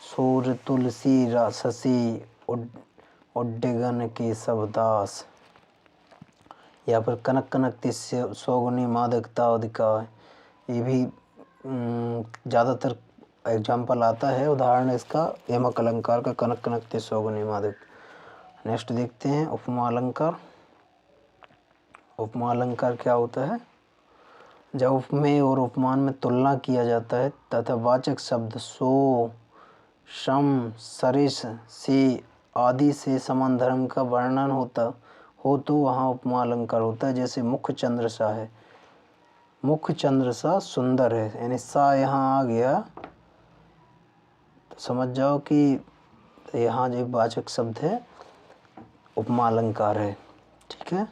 सूर तुलसी शशि उड्डयन के सब दास। यहाँ पर कनक कनकति सौगुनी मादकता अधिका, ये भी ज़्यादातर एग्जाम्पल आता है, उदाहरण इसका यमक अलंकार का, कनक कनकति सौगुनी मादक। नेक्स्ट देखते हैं उपमा अलंकार। उपमा अलंकार क्या होता है, जब उपमेय और उपमान में तुलना किया जाता है तथा वाचक शब्द सो, सम, सरिस, से आदि से समान धर्म का वर्णन हो तो वहाँ उपमा अलंकार होता है। जैसे मुख चंद्र सा है, मुख चंद्र सा सुंदर है, यानी सा यहाँ आ गया तो समझ जाओ कि यहाँ जो वाचक शब्द है उपमा अलंकार है। ठीक है।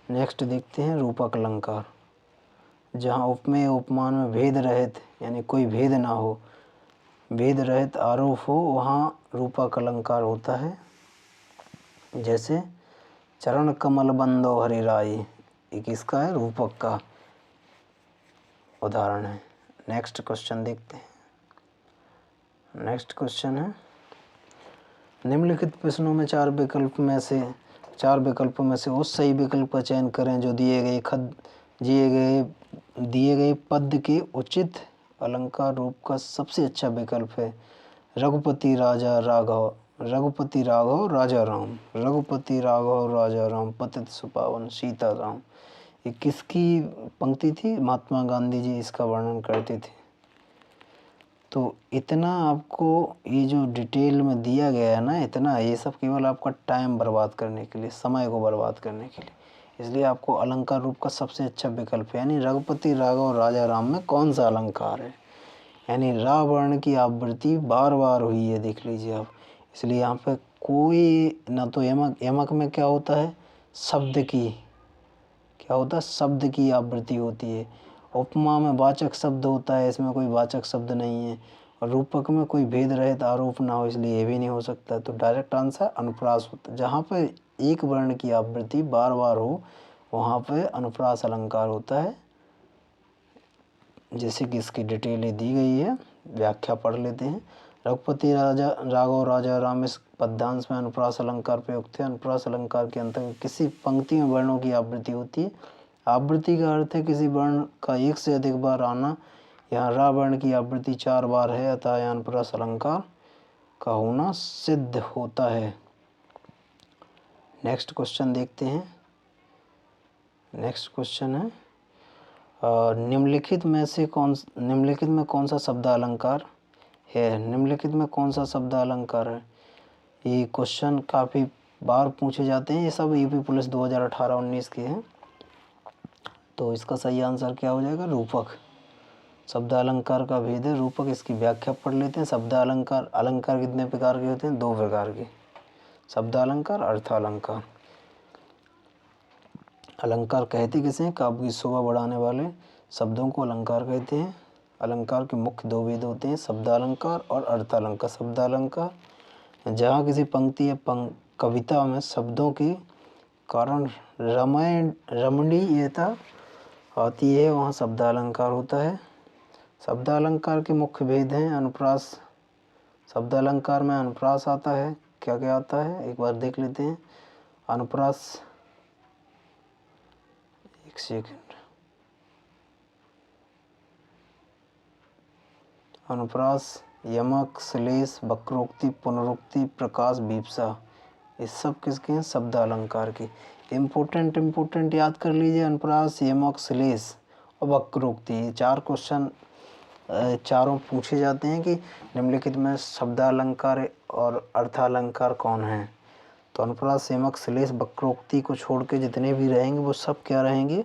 नेक्स्ट देखते हैं रूपक अलंकार। जहाँ उपमेय उपमान में भेद रहित, यानी कोई भेद ना हो, भेद रहित आरोप हो, वहाँ रूपक अलंकार होता है। जैसे चरण कमल बंदो हरिराई, एक इसका है रूपक का उदाहरण है। नेक्स्ट क्वेश्चन देखते हैं। नेक्स्ट क्वेश्चन है, निम्नलिखित प्रश्नों में चार विकल्पों में से उस सही विकल्प का चयन करें जो दिए गए पद के उचित अलंकार रूप का सबसे अच्छा विकल्प है। रघुपति राघव राजा राम, रघुपति राघव राजा राम, पतित सुपावन सीता राम। ये किसकी पंक्ति थी, महात्मा गांधी जी इसका वर्णन करते थे। तो इतना आपको ये जो डिटेल में दिया गया है ना, इतना, ये सब केवल आपका टाइम बर्बाद करने के लिए, समय को बर्बाद करने के लिए, इसलिए आपको अलंकार रूप का सबसे अच्छा विकल्प है, यानी रघुपति राघव राजा राम में कौन सा अलंकार है, यानी रा वर्ण की आवृत्ति बार बार हुई है, देख लीजिए आप। इसलिए यहाँ पे कोई ना तो यमक, यमक में क्या होता है, शब्द की, क्या होता है, शब्द की आवृत्ति होती है। उपमा में वाचक शब्द होता है, इसमें कोई वाचक शब्द नहीं है। और रूपक में कोई भेद रहित आरोप ना हो, इसलिए ये भी नहीं हो सकता। तो डायरेक्ट आंसर अनुप्रास होता है। जहाँ पे एक वर्ण की आवृत्ति बार बार हो वहाँ पे अनुप्रास अलंकार होता है। जैसे कि इसकी डिटेल दी गई है, व्याख्या पढ़ लेते हैं। रघुपति राजा राघव राजा राम इस पद्यांश में अनुप्रास अलंकार प्रयुक्त है। अनुप्रास अलंकार के अंतर्गत किसी पंक्ति में वर्णों की आवृत्ति होती है। आवृत्ति का अर्थ है किसी वर्ण का एक से अधिक बार आना। यहाँ रा वर्ण की आवृत्ति 4 बार है, अतः यहाँ अनुप्रास अलंकार का होना सिद्ध होता है। नेक्स्ट क्वेश्चन देखते हैं। नेक्स्ट क्वेश्चन है निम्नलिखित में कौन सा शब्द अलंकार है। निम्नलिखित में कौन सा शब्द अलंकार है। ये क्वेश्चन काफ़ी बार पूछे जाते हैं, ये सब यूपी पुलिस 2018-19 के हैं। तो इसका सही आंसर क्या हो जाएगा, रूपक। शब्द अलंकार का भेद है रूपक। इसकी व्याख्या पढ़ लेते हैं। शब्द अलंकार, अलंकार कितने प्रकार के होते हैं, 2 प्रकार के, शब्द अलंकार, अर्थ अलंकार। अलंकार कहते किसे हैं, काव्य की शोभा बढ़ाने वाले शब्दों को अलंकार कहते हैं। अलंकार के मुख्य 2 भेद होते हैं, शब्द अलंकार और अर्थ अलंकार। शब्द अलंकार जहाँ किसी पंक्ति या कविता में शब्दों के कारण रमणीयता आती है, वहाँ शब्द अलंकार होता है। शब्द अलंकार के मुख्य भेद हैं अनुप्रास। शब्द अलंकार में अनुप्रास आता है, क्या क्या आता है एक बार देख लेते हैं। अनुप्रास, एक सेकंड, अनुप्रास, यमक, श्लेष, वक्रोक्ति, पुनरुक्ति, प्रकाश, वीप्सा, ये सब किसके हैं, शब्द अलंकार के। इम्पोर्टेंट याद कर लीजिए, अनुप्रास, यमक, श्लेष और वक्रोक्ति। ये 4 क्वेश्चन चारों पूछे जाते हैं कि निम्नलिखित में शब्द अलंकार और अर्थालंकार कौन है। तो अनुप्रास, यमक, श्लेष, वक्रोक्ति को छोड़ के जितने भी रहेंगे वो सब क्या रहेंगे,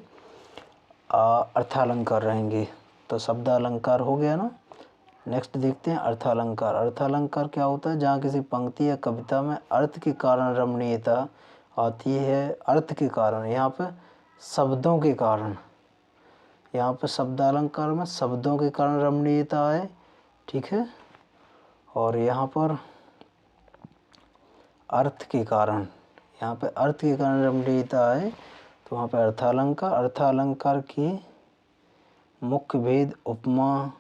अर्थालंकार रहेंगे। तो शब्द अलंकार हो गया ना। नेक्स्ट देखते हैं अर्थालंकार। अर्थालंकार क्या होता है, जहाँ किसी पंक्ति या कविता में अर्थ के कारण रमणीयता आती है। अर्थ के कारण, यहाँ पे शब्दों के कारण, यहाँ पे शब्द अलंकार में शब्दों के कारण रमणीयता है, ठीक है। और यहाँ पर अर्थ के कारण, यहाँ पे अर्थ के कारण रमणीयता है, तो वहाँ पे अर्थालंकार। अर्थालंकार की मुख्य भेद उपमा,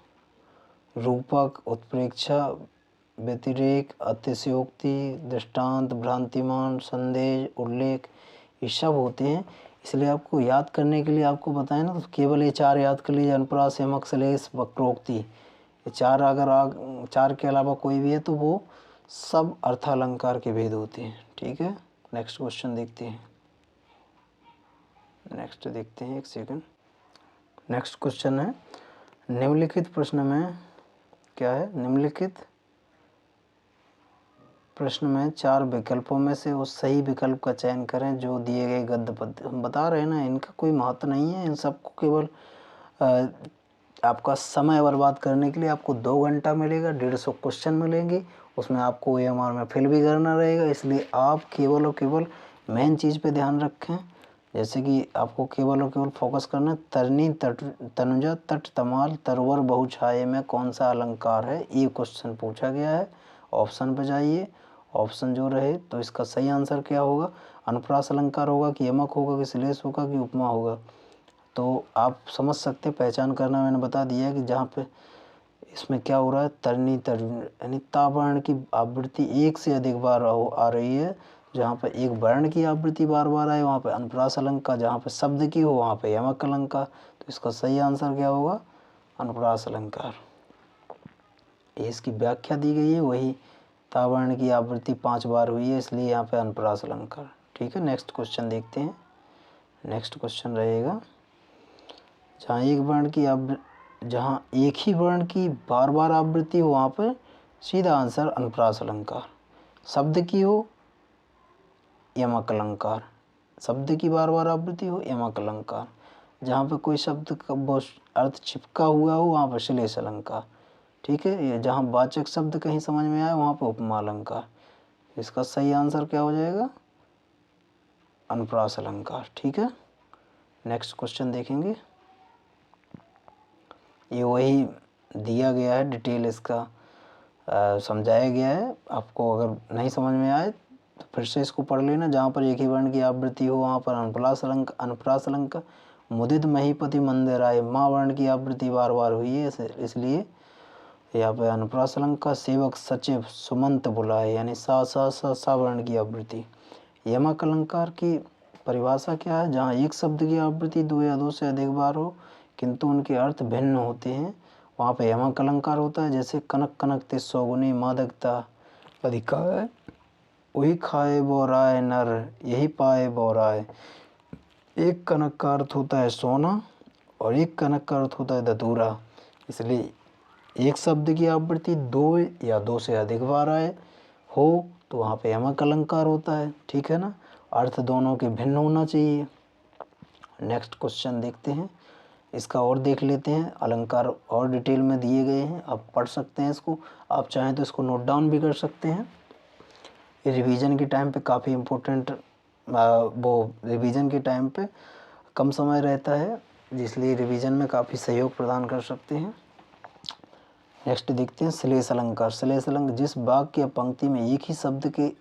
रूपक, उत्प्रेक्षा, व्यतिरेक, अतिशयोक्ति, दृष्टांत, भ्रांतिमान, संदेश, उल्लेख, ये सब होते हैं। इसलिए आपको याद करने के लिए आपको बताएं ना, तो केवल ये 4 याद कर लीजिए, अनुप्रास, यमक, श्लेष, वक्रोक्ति। ये 4 अगर 4 के अलावा कोई भी है तो वो सब अर्थालंकार के भेद होते हैं, ठीक है। नेक्स्ट क्वेश्चन देखते हैं। नेक्स्ट देखते हैं, एक सेकंड। नेक्स्ट क्वेश्चन है, निम्नलिखित प्रश्न में क्या है, निम्नलिखित प्रश्न में 4 विकल्पों में से उस सही विकल्प का चयन करें जो दिए गए गद्य पद्य। हम बता रहे हैं ना, इनका कोई महत्व नहीं है। इन सबको केवल आपका समय बर्बाद करने के लिए आपको 2 घंटा मिलेगा, 150 क्वेश्चन मिलेंगे, उसमें आपको OMR में फिल भी करना रहेगा। इसलिए आप केवल और केवल मेन चीज़ पे ध्यान रखें। जैसे कि आपको केवल और केवल फोकस करना है, तरनी, तनुजा, तट, तमाल, तरवर, बहुछाये में कौन सा अलंकार है, ये क्वेश्चन पूछा गया है। ऑप्शन पे जाइए, ऑप्शन जो रहे तो इसका सही आंसर क्या होगा, अनुप्रास अलंकार होगा कि यमक होगा कि श्लेष होगा कि उपमा होगा। तो आप समझ सकते हैं, पहचान करना मैंने बता दिया है कि जहाँ पे इसमें क्या हो रहा है, तरनी यानी ता वर्ण की आवृत्ति 1 से अधिक बार आ रही है। जहाँ पे एक वर्ण की आवृत्ति बार बार आए वहाँ पे अनुप्रास अलंकार, जहाँ पे शब्द की हो वहाँ पे यमक अलंकार। तो इसका सही आंसर क्या होगा, अनुप्रास अलंकार। इसकी व्याख्या दी गई है, वही ता वर्ण की आवृत्ति 5 बार हुई है, इसलिए यहाँ पे अनुप्रास अलंकार, ठीक है। नेक्स्ट क्वेश्चन देखते हैं। नेक्स्ट क्वेश्चन रहेगा, जहाँ एक ही वर्ण की बार बार आवृत्ति हो वहाँ पर सीधा आंसर अनुप्रास अलंकार। शब्द की हो यमक अलंकार, शब्द की बार बार आवृत्ति हो यमक अलंकार, जहाँ पे कोई शब्द का अर्थ चिपका हुआ हो वहाँ पर श्लेष अलंकार, ठीक है। ये जहाँ वाचक शब्द कहीं समझ में आए वहाँ पर उपमा अलंकार। इसका सही आंसर क्या हो जाएगा? अनुप्रास अलंकार, ठीक है। नेक्स्ट क्वेश्चन देखेंगे। ये वही दिया गया है, डिटेल इसका समझाया गया है। आपको अगर नहीं समझ में आए तो फिर से इसको पढ़ लेना। जहाँ पर एक ही वर्ण की आवृत्ति हो वहाँ पर अनुप्रास अलंकार। मुदित महीपति मंदिर आए, माँ वर्ण की आवृत्ति बार बार हुई है इसलिए यहाँ पर अनुप्रास अलंकार। सेवक सचिव सुमंत बुलाए, यानी सा वर्ण की आवृत्ति। यमक अलंकार की परिभाषा क्या है? जहाँ एक शब्द की आवृत्ति दो या दो से अधिक बार हो किंतु उनके अर्थ भिन्न होते हैं वहाँ पे यमक अलंकार होता है। जैसे कनक कनकते सौगुनी मादकता अधिकार, वही खाए बोराए नर यही पाए बोराए। एक कनक का अर्थ होता है सोना और एक कनक का अर्थ होता है धतूरा, इसलिए एक शब्द की आवृत्ति दो या दो से अधिक बार आए हो तो वहाँ पे यमक अलंकार होता है, ठीक है ना। अर्थ दोनों के भिन्न होना चाहिए। नेक्स्ट क्वेश्चन देखते हैं, इसका और देख लेते हैं। अलंकार और डिटेल में दिए गए हैं, आप पढ़ सकते हैं इसको। आप चाहें तो इसको नोट डाउन भी कर सकते हैं। ये रिवीजन के टाइम पे काफ़ी इम्पोर्टेंट, वो रिवीजन के टाइम पे कम समय रहता है इसलिए रिवीजन में काफ़ी सहयोग प्रदान कर सकते हैं। नेक्स्ट देखते हैं श्लेष अलंकार। श्लेष अलंकार जिस वाक्य या पंक्ति में एक ही शब्द के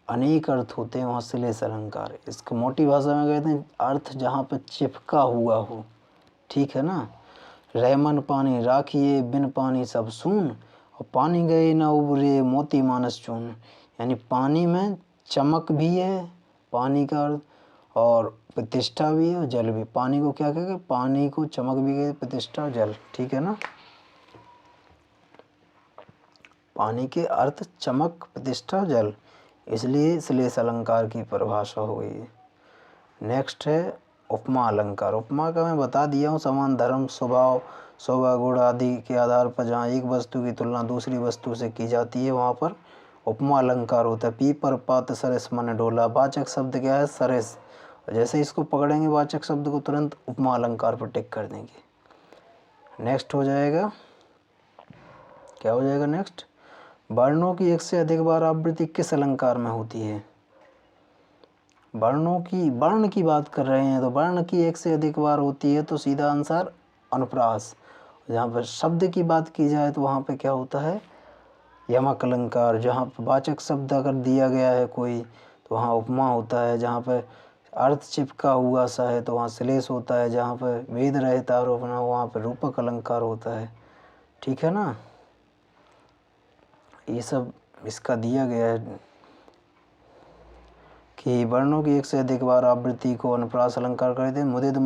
अनेक अर्थ होते हैं वहाँ श्लेष अलंकार। इसको मोटी भाषा में कहते हैं अर्थ जहाँ पर चिपका हुआ हो, ठीक है ना। रहमन पानी राखिए बिन पानी सब सून, और पानी गए न उबरे मोती मानस चून। यानी पानी में चमक भी है, पानी का अर्थ, और प्रतिष्ठा भी है और जल भी। पानी को क्या कहेंगे? पानी को चमक भी गए, प्रतिष्ठा जल, ठीक है ना। पानी के अर्थ चमक प्रतिष्ठा जल, इसलिए श्लेष अलंकार की परिभाषा हो गई। नेक्स्ट है उपमा अलंकार। उपमा का मैं बता दिया हूँ, समान धर्म स्वभाव शोभा गुण आदि के आधार पर जहाँ एक वस्तु की तुलना दूसरी वस्तु से की जाती है वहाँ पर उपमा अलंकार होता है। पीपर पात सरस मन डोला, वाचक शब्द क्या है? सरस। जैसे इसको पकड़ेंगे वाचक शब्द को तुरंत उपमा अलंकार पर टिक कर देंगे। नेक्स्ट हो जाएगा, क्या हो जाएगा नेक्स्ट? वर्णों की एक से अधिक बार आवृत्ति किस अलंकार में होती है? वर्ण की बात कर रहे हैं तो वर्ण की एक से अधिक बार होती है तो सीधा आंसर अनुप्रास। जहाँ पर शब्द की बात की जाए तो वहाँ पे क्या होता है? यमक अलंकार। जहाँ पर वाचक शब्द अगर दिया गया है कोई तो वहाँ उपमा होता है। जहाँ पर अर्थ चिपका हुआ सा है तो वहाँ श्लेष होता है। जहाँ पर वेद रहित आरोपण वहाँ पर रूपक अलंकार होता है, ठीक है ना। ये सब इसका दिया गया है कि वर्णों की एक से अधिक बार आवृत्ति को अनुप्रास अलंकार कहते हैं। मुदित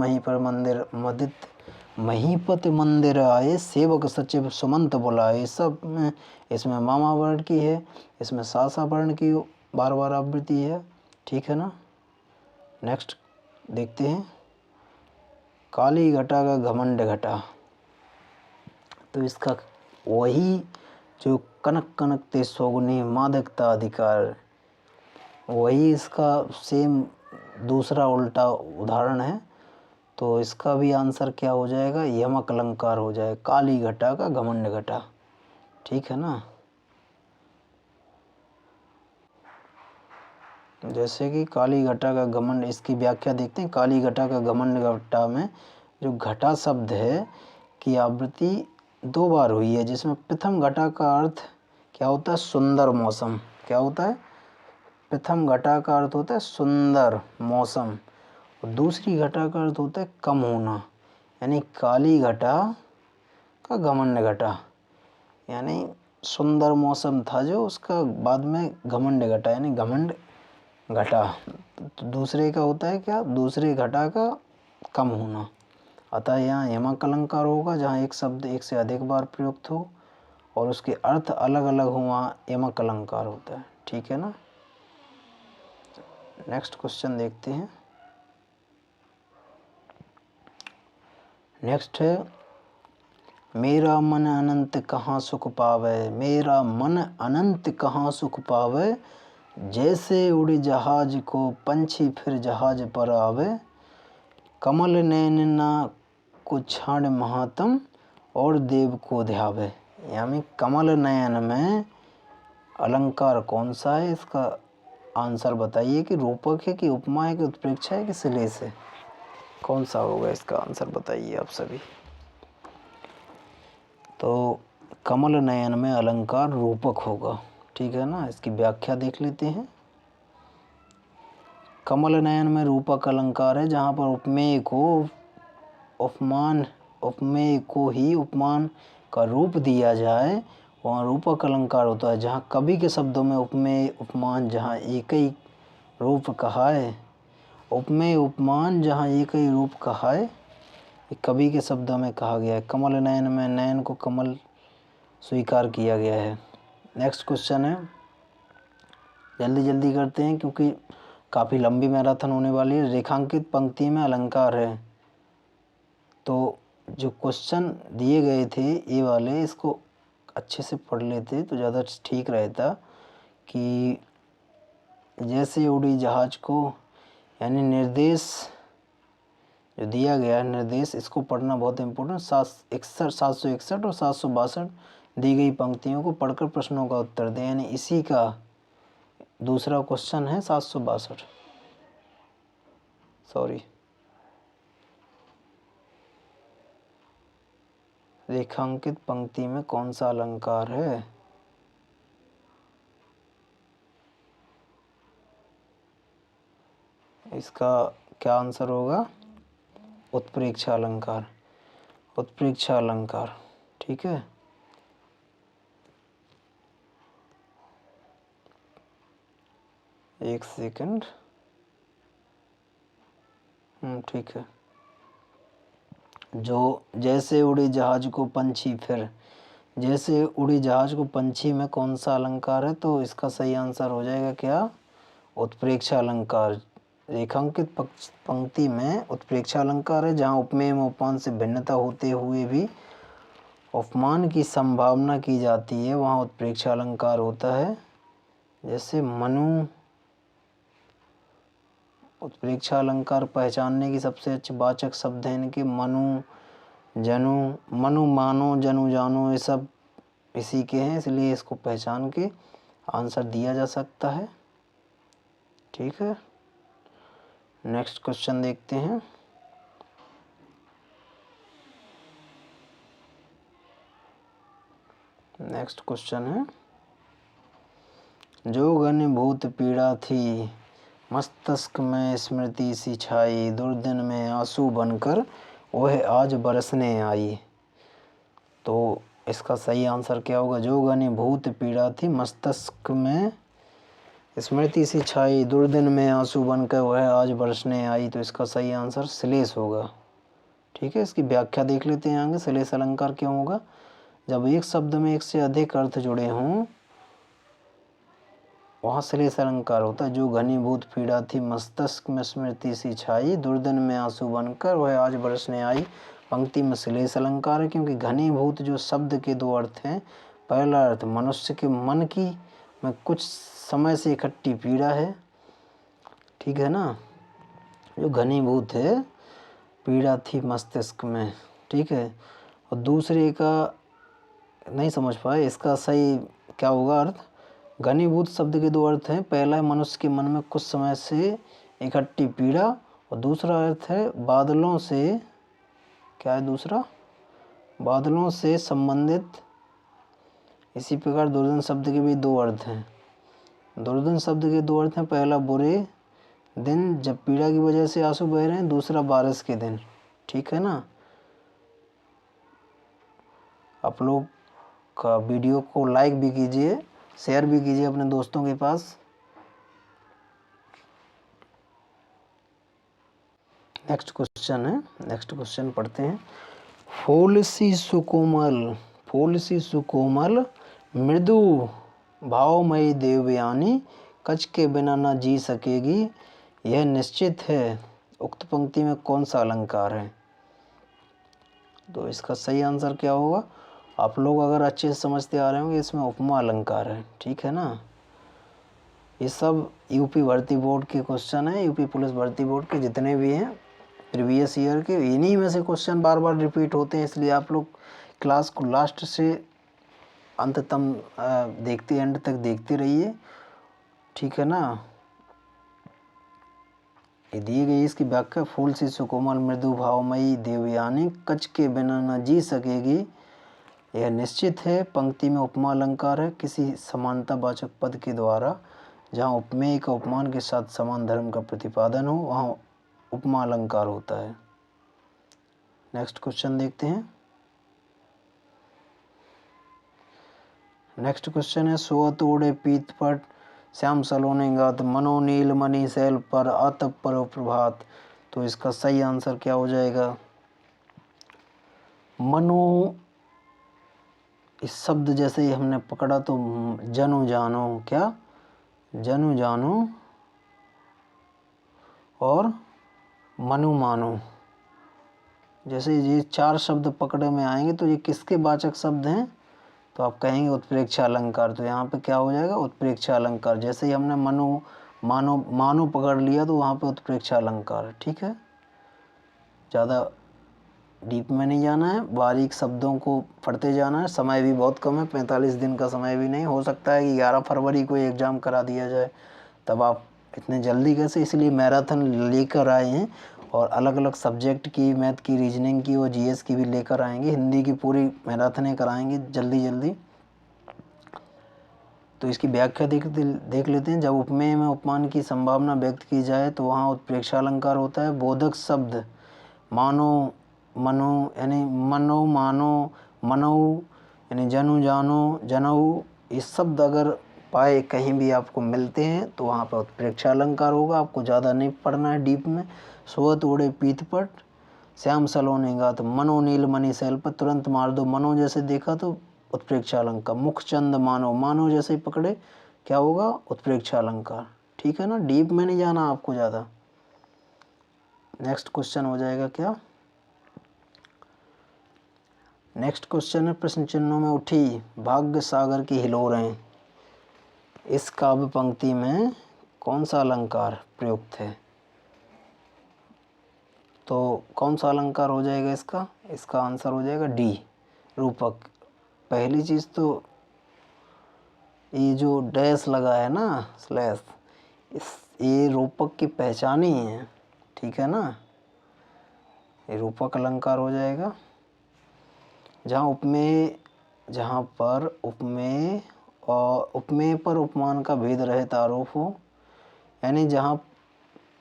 महीपत मंदिर आए, सेवक सचिव सुमंत बुलाए। सब में इसमें मामा वर्ण की है, इसमें सासा वर्ण की बार बार आवृत्ति है, ठीक है ना। नेक्स्ट देखते हैं, काली घटा का घमंड घटा। तो इसका वही जो कनक कनकते सौगुनी मादकता अधिकार, वही इसका सेम दूसरा उल्टा उदाहरण है। तो इसका भी आंसर क्या हो जाएगा? यमक अलंकार हो जाए। काली घटा का घमंड घटा, ठीक है ना। जैसे कि काली घटा का घमंड, इसकी व्याख्या देखते हैं। काली घटा का घमंड घटा में जो घटा शब्द है की आवृत्ति दो बार हुई है, जिसमें प्रथम घटा का अर्थ क्या होता है? सुंदर मौसम। क्या होता है? प्रथम घटा का अर्थ होता है सुंदर मौसम और दूसरी घटा का अर्थ होता है कम होना। यानी काली घटा का घमंड घटा, यानी सुंदर मौसम था जो उसका बाद में घमंड घटा, यानी घमंड घटा। तो दूसरे का होता है क्या? दूसरे घटा का कम होना। अतः यहाँ यमक अलंकार होगा। जहाँ एक शब्द एक से अधिक बार प्रयुक्त हो और उसके अर्थ अलग अलग हो वहाँ यमक अलंकार होता है, ठीक है ना। नेक्स्ट क्वेश्चन देखते हैं। नेक्स्ट है, मेरा मन अनंत कहाँ सुख पावे। मेरा मन अनंत कहाँ सुख पावे, जैसे उड़ी जहाज को पंछी फिर जहाज पर आवे, कमल नैन ना को छाड़ महात्म और देव को ध्यावे। यानी कमल नयन में अलंकार कौन सा है, इसका आंसर बताइए कि रूपक है कि उपमा है कि उत्प्रेक्षा है कि श्लेष है, कौन सा होगा इसका आंसर बताइए आप सभी। तो कमल नयन में अलंकार रूपक होगा, ठीक है ना। इसकी व्याख्या देख लेते हैं। कमल नयन में रूपक अलंकार है जहाँ पर उपमेय को ही उपमान का रूप दिया जाए, वहाँ रूपक अलंकार होता है। जहाँ कवि के शब्दों में उपमेय उपमान जहाँ एक ही रूप कहा है, उपमेय उपमान जहाँ एक ही रूप कहा है, ये कवि के शब्दों में कहा गया है। कमल नयन में नयन को कमल स्वीकार किया गया है। नेक्स्ट क्वेश्चन है, जल्दी जल्दी करते हैं क्योंकि काफ़ी लंबी मैराथन होने वाली है। रेखांकित पंक्ति में अलंकार है, तो जो क्वेश्चन दिए गए थे ये वाले, इसको अच्छे से पढ़ लेते तो ज़्यादा ठीक रहता। कि जैसे उड़ी जहाज को, यानी निर्देश जो दिया गया है निर्देश, इसको पढ़ना बहुत इम्पोर्टेंट। 761 और 762 दी गई पंक्तियों को पढ़कर प्रश्नों का उत्तर दें, यानी इसी का दूसरा क्वेश्चन है 762। सॉरी, रेखांकित पंक्ति में कौन सा अलंकार है? इसका क्या आंसर होगा? उत्प्रेक्षा अलंकार, उत्प्रेक्षा अलंकार, ठीक है। एक सेकंड, ठीक है। जो जैसे उड़ी जहाज को पंछी फिर, जैसे उड़ी जहाज को पंछी में कौन सा अलंकार है? तो इसका सही आंसर हो जाएगा क्या? उत्प्रेक्षा अलंकार। रेखांकित पंक्ति में उत्प्रेक्षा अलंकार है जहाँ उपमेय में उपमान से भिन्नता होते हुए भी उपमान की संभावना की जाती है, वहाँ उत्प्रेक्षा अलंकार होता है। जैसे मनु, उत्प्रेक्षा अलंकार पहचानने की सबसे अच्छे वाचक शब्द हैं इनके मनु, जनु, मनु मानो, जनु जानो, ये सब इसी के हैं, इसलिए इसको पहचान के आंसर दिया जा सकता है, ठीक है। नेक्स्ट क्वेश्चन देखते हैं। नेक्स्ट क्वेश्चन है, जो घनीभूत पीड़ा थी मस्तिष्क में स्मृति सी छाई, दुर्दिन में आंसू बनकर वह आज बरसने आई। तो इसका सही आंसर क्या होगा? जो घनीभूत पीड़ा थी मस्तिष्क में स्मृति सी छाई, दुर्दिन में आंसू बनकर वह आज बरसने आई। तो इसका सही आंसर श्लेष होगा, ठीक है। इसकी व्याख्या देख लेते हैं आगे। श्लेष अलंकार क्यों होगा? जब एक शब्द में एक से अधिक अर्थ जुड़े हों वहाँ श्लेष अलंकार होता है। जो घनीभूत पीड़ा थी मस्तिष्क में स्मृति सी छाई, दुर्दिन में आंसू बनकर वह आज बरसने आई, पंक्ति में श्लेष अलंकार है क्योंकि घनीभूत जो शब्द के दो अर्थ हैं। पहला अर्थ मनुष्य के मन की में कुछ समय से इकट्ठी पीड़ा है, ठीक है ना, जो घनीभूत है पीड़ा थी मस्तिष्क में, ठीक है। और दूसरे का नहीं समझ पाए, इसका सही क्या होगा अर्थ? घनीभूत शब्द के दो अर्थ हैं। पहला है मनुष्य के मन में कुछ समय से इकट्ठी पीड़ा, और दूसरा अर्थ है बादलों से, क्या है दूसरा? बादलों से संबंधित। इसी प्रकार दुर्दिन शब्द के भी दो अर्थ हैं। दुर्दिन शब्द के दो अर्थ हैं। पहला बुरे दिन जब पीड़ा की वजह से आंसू बह रहे हैं, दूसरा बारिश के दिन, ठीक है ना। आप लोग का वीडियो को लाइक भी कीजिए, शेयर भी कीजिए अपने दोस्तों के पास। नेक्स्ट क्वेश्चन है, नेक्स्ट क्वेश्चन पढ़ते हैं। फूल सी सुकोमल, फूल सी सुकोमल मृदु भावमयी देवयानी, कच के बिना न जी सकेगी यह निश्चित है। उक्त पंक्ति में कौन सा अलंकार है? तो इसका सही आंसर क्या होगा? आप लोग अगर अच्छे से समझते आ रहे होंगे, इसमें उपमा अलंकार है, ठीक है ना। ये सब यूपी भर्ती बोर्ड के क्वेश्चन है, यूपी पुलिस भर्ती बोर्ड के जितने भी हैं प्रीवियस ईयर के, इन्हीं में से क्वेश्चन बार बार रिपीट होते हैं। इसलिए आप लोग क्लास को लास्ट से अंत तक एंड तक देखते रहिए, ठीक है ना। ये दी गई इसकी व्याख्या, फूल सी सुकोमल मृदु भावमयी देवयानी कच के बिना न जी सकेगी, यह निश्चित है। पंक्ति में उपमा अलंकार है किसी समानतावाचक पद के द्वारा, जहाँ उपमेय का उपमान के साथ समान धर्म का प्रतिपादन हो वहाँ उपमा अलंकार होता है। नेक्स्ट क्वेश्चन देखते हैं। नेक्स्ट क्वेश्चन है, सोअत ओढ़े पीत पट श्याम सलोने गात, मनो नील मणि शैल पर आतप पर प्रभात। तो इसका सही आंसर क्या हो जाएगा? मनो इस शब्द जैसे ही हमने पकड़ा तो जनु जानो, क्या जनु जानो और मनु मानो, जैसे ये चार शब्द पकड़े में आएंगे तो ये किसके वाचक शब्द हैं? तो आप कहेंगे उत्प्रेक्षा अलंकार। तो यहाँ पे क्या हो जाएगा? उत्प्रेक्षा अलंकार। जैसे ही हमने मनु मानो मानो पकड़ लिया तो वहाँ पे उत्प्रेक्षा अलंकार, ठीक है। ज़्यादा डीप में नहीं जाना है, बारीक शब्दों को पढ़ते जाना है। समय भी बहुत कम है, 45 दिन का समय भी नहीं। हो सकता है कि 11 फरवरी को एग्ज़ाम करा दिया जाए, तब आप इतने जल्दी कैसे? इसलिए मैराथन लेकर आए हैं और अलग अलग सब्जेक्ट की, मैथ की, रीजनिंग की और जीएस की भी लेकर आएंगे। हिंदी की पूरी मैराथनें कराएंगे जल्दी जल्दी। तो इसकी व्याख्या देख लेते हैं। जब उपमेय में उपमान की संभावना व्यक्त की जाए तो वहाँ उत्प्रेक्षा अलंकार होता है। बोधक शब्द मानो, मनो यानी मनो मानो, मनऊ यानी जनु जानो, जनऊ, ये शब्द अगर पाए कहीं भी आपको मिलते हैं तो वहाँ पर उत्प्रेक्षा अलंकार होगा। आपको ज़्यादा नहीं पढ़ना है डीप में। सोअत ओढ़े पीतपट श्याम सलोने गात, मनो नील मणि शैल पर, तुरंत मार दो। मनो जैसे देखा तो उत्प्रेक्षा अलंकार। मुखचंद मानो, मानो जैसे पकड़े क्या होगा? उत्प्रेक्षा अलंकार, ठीक है ना। डीप में नहीं जाना आपको ज़्यादा। नेक्स्ट क्वेश्चन हो जाएगा क्या? नेक्स्ट क्वेश्चन है, प्रश्न चिन्हों में उठी भाग्य सागर की हिलोरें, इस काव्य पंक्ति में कौन सा अलंकार प्रयुक्त है? तो कौन सा अलंकार हो जाएगा इसका? इसका आंसर हो जाएगा डी, रूपक। पहली चीज़ तो ये जो डैश लगा है ना, स्लैश, ये रूपक की पहचान ही है, ठीक है ना। ये रूपक अलंकार हो जाएगा। जहाँ पर उपमेय और उपमेय पर उपमान का भेद रहित आरोप हो, यानी जहाँ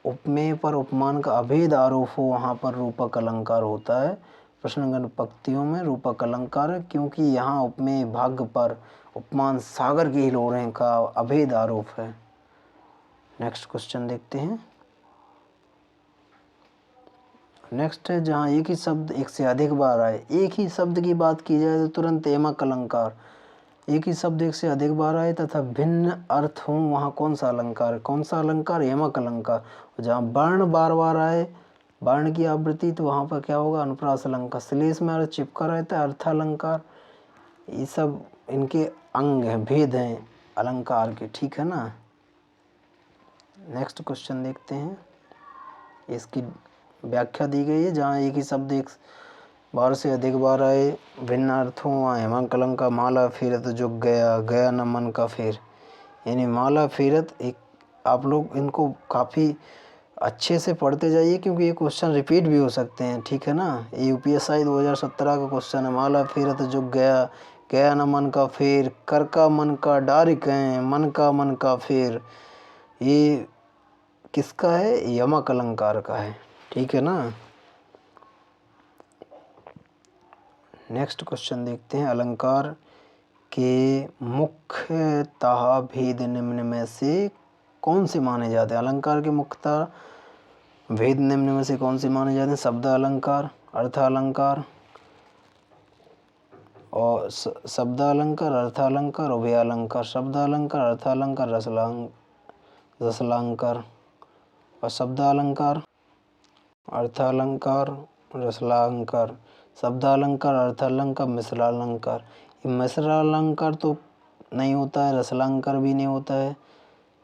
उपमेय पर उपमान का अभेद आरोप हो वहाँ पर रूपक अलंकार होता है। प्रश्नगण पंक्तियों में रूपक अलंकार है, क्योंकि यहाँ उपमेय भाग्य पर उपमान सागर की हिलोरें का अभेद आरोप है। नेक्स्ट क्वेश्चन देखते हैं। नेक्स्ट है, जहाँ एक ही शब्द एक से अधिक बार आए। एक ही शब्द की बात की जाए तो तुरंत एमक अलंकार। एक ही शब्द एक से अधिक बार आए तथा भिन्न अर्थ हों वहाँ कौन सा अलंकार है? कौन सा अलंकार? एमक अलंकार। जहाँ वर्ण बार बार आए, वर्ण की आवृत्ति, तो वहाँ पर क्या होगा? अनुप्रास अलंकार। श्लेष में अर्थ चिपका रहता है, अर्थालंकार। ये सब इनके अंग हैं, भेद हैं अलंकार के, ठीक है ना। नेक्स्ट क्वेश्चन देखते हैं। इसकी व्याख्या दी गई है, जहाँ एक ही शब्द एक बार से अधिक बार आए, भिन्न अर्थों हेमंत अलंकार। माला फेरत जुग गया, गया न मन का फेर, यानी माला फेरत। एक आप लोग इनको काफ़ी अच्छे से पढ़ते जाइए, क्योंकि ये क्वेश्चन रिपीट भी हो सकते हैं, ठीक है ना। ये यूपीएससी 2017 का क्वेश्चन है। माला फेरत जुग गया, गया न मन का फेर, कर का मन का डारिक है, मन का फेर। ये किसका है? यमक अलंकार का है, ठीक है ना। नेक्स्ट क्वेश्चन देखते हैं। अलंकार के मुख्यतः भेद निम्न में से कौन से माने जाते हैं? अलंकार के मुख्यतः भेद निम्न में से कौन से माने जाते हैं? शब्द अलंकार, अर्थ अलंकार और शब्द अलंकार, अर्थ अलंकार, उभय अलंकार। शब्द अलंकार, अर्थ अलंकार, रसलांकार और शब्द अलंकार, अर्थ अलंकार, रसलांकार। शब्द अलंकार, अर्थ अलंकार, मिश्रालंकार। ये मिश्रालंकार तो नहीं होता है, रसलांकार भी नहीं होता है,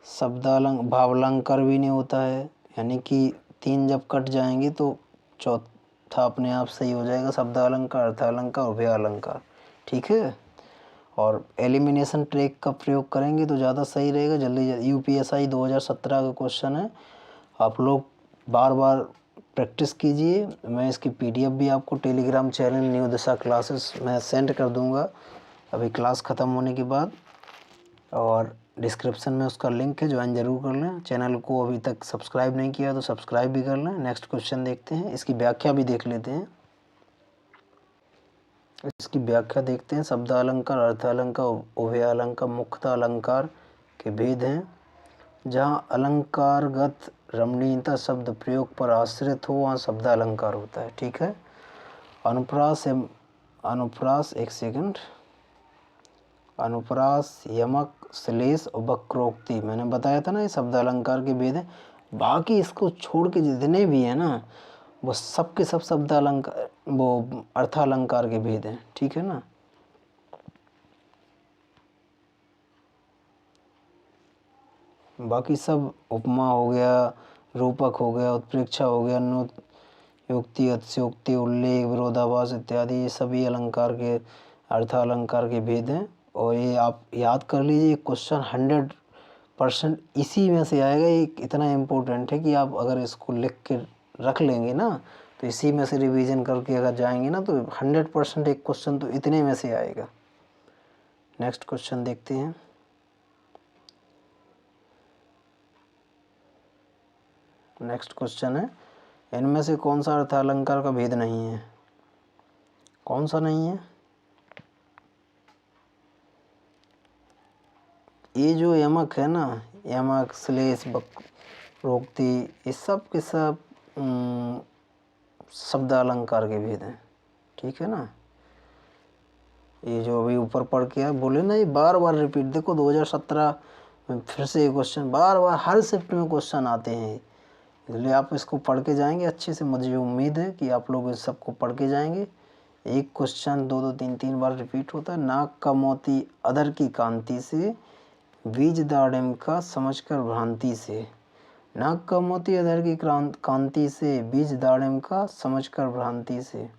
भावालंकार भी नहीं होता है, यानी कि 3 जब कट जाएंगे तो चौथा अपने आप सही हो जाएगा, शब्दालंकार, अर्थालंकार, उभयालंकार। ठीक है। और एलिमिनेशन ट्रिक का प्रयोग करेंगे तो ज़्यादा सही रहेगा। जल्दी यूपीएसआई 2017 का क्वेश्चन है, आप लोग बार बार प्रैक्टिस कीजिए। मैं इसकी पीडीएफ भी आपको टेलीग्राम चैनल न्यू दिशा क्लासेस में सेंड कर दूंगा अभी क्लास ख़त्म होने के बाद, और डिस्क्रिप्शन में उसका लिंक है, ज्वाइन ज़रूर कर लें। चैनल को अभी तक सब्सक्राइब नहीं किया तो सब्सक्राइब भी कर लें। नेक्स्ट क्वेश्चन देखते हैं, इसकी व्याख्या भी देख लेते हैं। इसकी व्याख्या देखते हैं। शब्दालंकार, अर्थालंकार, उभयालंकार, मुख्यतः अलंकार के भेद हैं। जहाँ अलंकारगत रमणीयता शब्द प्रयोग पर आश्रित हो वहाँ शब्दालंकार होता है। ठीक है। अनुप्रास एक सेकंड, अनुप्रास, यमक, श्लेष और वक्रोक्ति, मैंने बताया था ना ये शब्दालंकार के भेद हैं। बाकी इसको छोड़ के जितने भी हैं ना वो सब के सब शब्दालंकार, वो अर्थालंकार के भेद हैं। ठीक है ना। बाकी सब उपमा हो गया, रूपक हो गया, उत्प्रेक्षा हो गया, युक्ति, अतिशयोक्ति, उल्लेख, विरोधाभास इत्यादि, ये सभी अलंकार के अर्थालंकार के भेद हैं। और ये आप याद कर लीजिए, क्वेश्चन 100% इसी में से आएगा। ये इतना इम्पोर्टेंट है कि आप अगर इसको लिख के रख लेंगे ना तो इसी में से रिवीजन करके अगर जाएंगे ना तो 100% एक क्वेश्चन तो इतने में से आएगा। नेक्स्ट क्वेश्चन देखते हैं। नेक्स्ट क्वेश्चन है, इनमें से कौन सा अर्थालंकार का भेद नहीं है? कौन सा नहीं है? ये जो यमक है ना, यमक, श्लेष, वक्रोक्ति, ये सब के सब शब्दालंकार के भेद हैं। ठीक है ना। ये जो अभी ऊपर पढ़ के आप बोले ना, ये बार बार रिपीट, देखो 2017 में फिर से ये क्वेश्चन बार बार हर शिफ्ट में क्वेश्चन आते हैं, इसलिए आप इसको पढ़ के जाएंगे अच्छे से। मुझे उम्मीद है कि आप लोग इस सबको पढ़ के जाएंगे। एक क्वेश्चन 2-2 3-3 बार रिपीट होता है। नाक का मोती अधर की कांति से, बीज दाड़िम का समझकर भ्रांति से। नाक का मोती अधर की कांति से, बीज दाड़िम का समझकर भ्रांति से।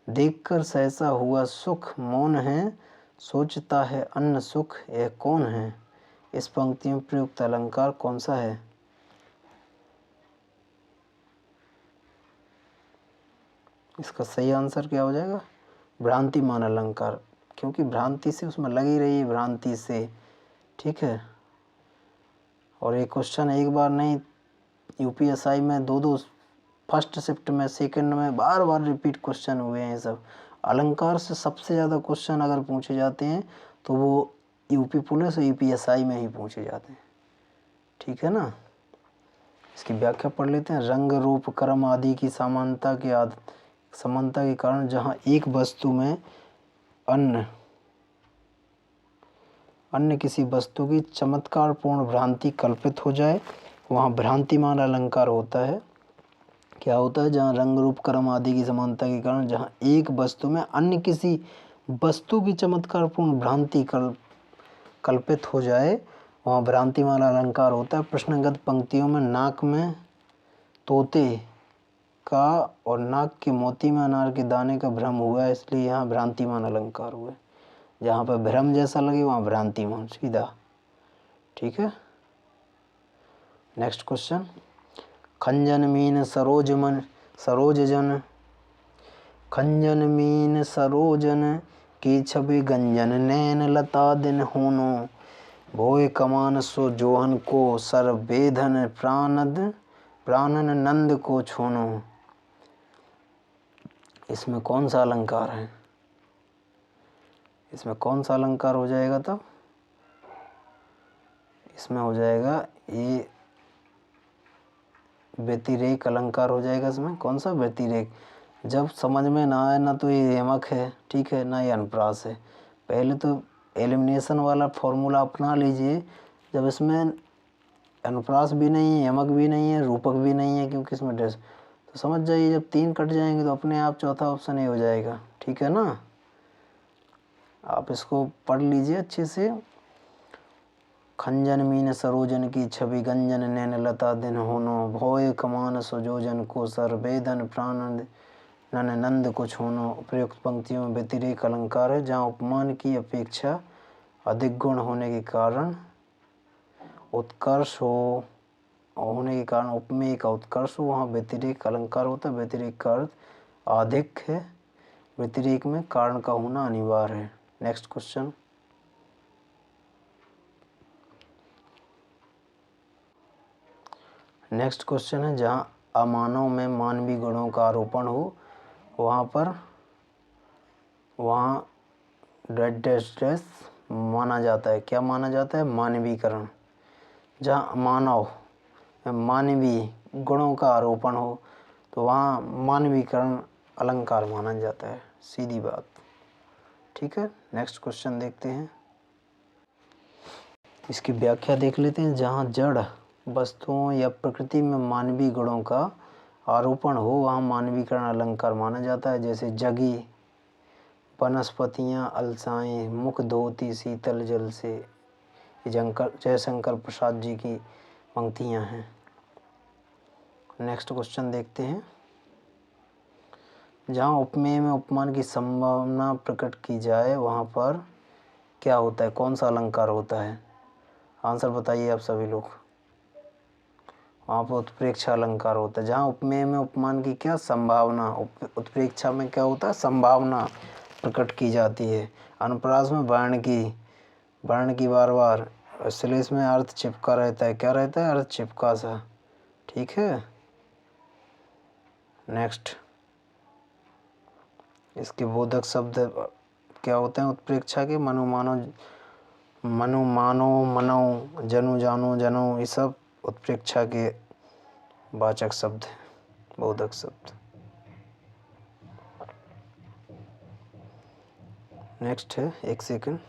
देखकर सहसा हुआ सुख मौन है, सोचता है अन्न सुख यह कौन है। इस पंक्ति में प्रयुक्त अलंकार कौन सा है? इसका सही आंसर क्या हो जाएगा? भ्रांतिमान अलंकार, क्योंकि भ्रांति से उसमें लगी रही है, भ्रांति से। ठीक है। और ये क्वेश्चन एक बार नहीं, यूपीएसआई में 2-2 फर्स्ट शिफ्ट में, सेकंड में बार बार रिपीट क्वेश्चन हुए हैं। सब अलंकार से सबसे ज़्यादा क्वेश्चन अगर पूछे जाते हैं तो वो यूपी पुलिस और यूपीएसआई में ही पूछे जाते हैं। ठीक है ना। इसकी व्याख्या पढ़ लेते हैं। रंग, रूप, क्रम आदि की समानता के कारण जहाँ एक वस्तु में अन्य किसी वस्तु की चमत्कारपूर्ण भ्रांति कल्पित हो जाए वहाँ भ्रांतिमान अलंकार होता है। क्या होता है? जहाँ रंग, रूप, क्रम आदि की समानता के कारण जहाँ एक वस्तु में अन्य किसी वस्तु की चमत्कारपूर्ण भ्रांति कल्पित हो जाए वहाँ भ्रांतिमान अलंकार होता है। प्रश्नगत पंक्तियों में नाक में तोते का और नाक के मोती में अनार के दाने का भ्रम हुआ है, इसलिए यहाँ भ्रांतिमान अलंकार हुआ है। जहाँ पर भ्रम जैसा लगे वहाँ भ्रांतिमान, सीधा। ठीक है। Next question. खंजन मीन सरोजन, खंजन मीन सरोजन की छवि गंजन, नैन लता दिन होनो, भोय कमान सो जोहन को सर वेधन, प्राणन नंद को छोनो। इसमें कौन सा अलंकार है? इसमें कौन सा अलंकार हो जाएगा? तो इसमें हो जाएगा ये व्यतिरेक अलंकार हो जाएगा। इसमें कौन सा व्यतिरेक? जब समझ में ना आए ना तो ये यमक है, ठीक है ना, ये अनुप्रास है। पहले तो एलिमिनेशन वाला फॉर्मूला अपना लीजिए। जब इसमें अनुप्रास भी नहीं है, यमक भी नहीं है, रूपक भी नहीं है, क्योंकि इसमें ड्रेस, तो समझ जाइए जब 3 कट जाएंगे तो अपने आप चौथा ऑप्शन ही हो जाएगा। ठीक है ना। आप इसको पढ़ लीजिए अच्छे से। खंजन मीन सरोजन की छवि गंजन नैन लता दिन होनो भोय कमान सुजोजन को सर्वेदन प्राण नन नंद कुछ होनो। उपयुक्त पंक्तियों में व्यतिरेक अलंकार है जहाँ उपमान की अपेक्षा अधिक गुण होने के कारण उत्कर्ष होने के कारण उपमेय का उत्कर्ष हो, वहाँ व्यतिरेक अलंकार होता है। व्यतिरेक का अर्थ अधिक है, व्यतिरेक में कारण का होना अनिवार्य है। नेक्स्ट क्वेश्चन, नेक्स्ट क्वेश्चन है जहाँ अमानव में मानवीय गुणों का आरोपण हो, वहाँ डेस माना जाता है। क्या माना जाता है? मानवीकरण। जहाँ मानव मानवीय गुणों का आरोपण हो तो वहाँ मानवीकरण अलंकार माना जाता है, सीधी बात। ठीक है, नेक्स्ट क्वेश्चन देखते हैं, इसकी व्याख्या देख लेते हैं। जहाँ जड़ वस्तुओं या प्रकृति में मानवीय गुणों का आरोपण हो वहाँ मानवीकरण अलंकार माना जाता है। जैसे जगी, वनस्पतियाँ, अलसाएँ, मुख धोती शीतल जल से, जयशंकर प्रसाद जी की पंक्तियाँ हैं। नेक्स्ट क्वेश्चन देखते हैं। जहाँ उपमेय में उपमान की संभावना प्रकट की जाए वहाँ पर क्या होता है? कौन सा अलंकार होता है? आंसर बताइए आप सभी लोग। वहाँ पर उत्प्रेक्षा अलंकार होता है। जहाँ उपमेय में उपमान की क्या संभावना, उत्प्रेक्षा में क्या होता है? संभावना प्रकट की जाती है। अनुप्रास में वर्ण की बार बार, श्लेष में अर्थ चिपका रहता है। क्या रहता है? अर्थ चिपका सा। ठीक है, नेक्स्ट, इसके बोधक शब्द क्या होते हैं उत्प्रेक्षा के? मनु मानो जनु जानो जनो, ये सब उत्प्रेक्षा के वाचक शब्द हैं, बोधक शब्द। नेक्स्ट है, एक सेकंड,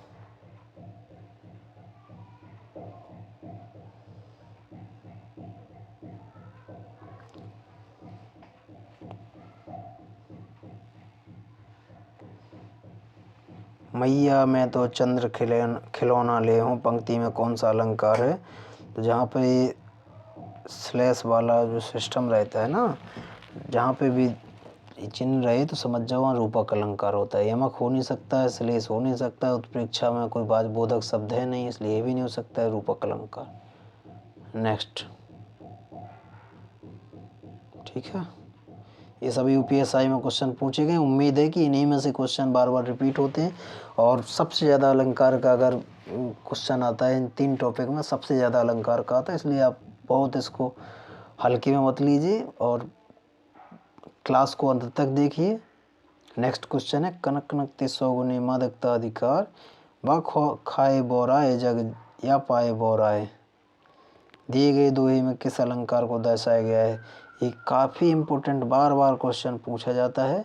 मैया मैं तो चंद्र खिलौना ले हूँ, पंक्ति में कौन सा अलंकार है? तो जहाँ पे स्लैश वाला जो सिस्टम रहता है ना, जहाँ पे भी चिन्ह रहे तो समझ जाओ वहाँ रूपक अलंकार होता है। यमक हो नहीं सकता है, श्लेष हो नहीं सकता है, उत्प्रेक्षा में कोई बोधक शब्द है नहीं, इसलिए ये भी नहीं हो सकता है रूपक अलंकार। नेक्स्ट, ठीक है, ये सभी यूपीएसआई में क्वेश्चन पूछे गए। उम्मीद है कि इन्हीं में से क्वेश्चन बार बार रिपीट होते हैं। और सबसे ज़्यादा अलंकार का अगर क्वेश्चन आता है इन 3 टॉपिक में, सबसे ज़्यादा अलंकार का आता है, इसलिए आप बहुत इसको हल्के में मत लीजिए और क्लास को अंत तक देखिए। नेक्स्ट क्वेश्चन है, कनक कनकते सौगुनी मादकता अधिकार व खाए बोराए जग या पाए बोराए, दिए गए दोहे में किस अलंकार को दर्शाया गया है? ये काफ़ी इम्पोर्टेंट बार बार क्वेश्चन पूछा जाता है,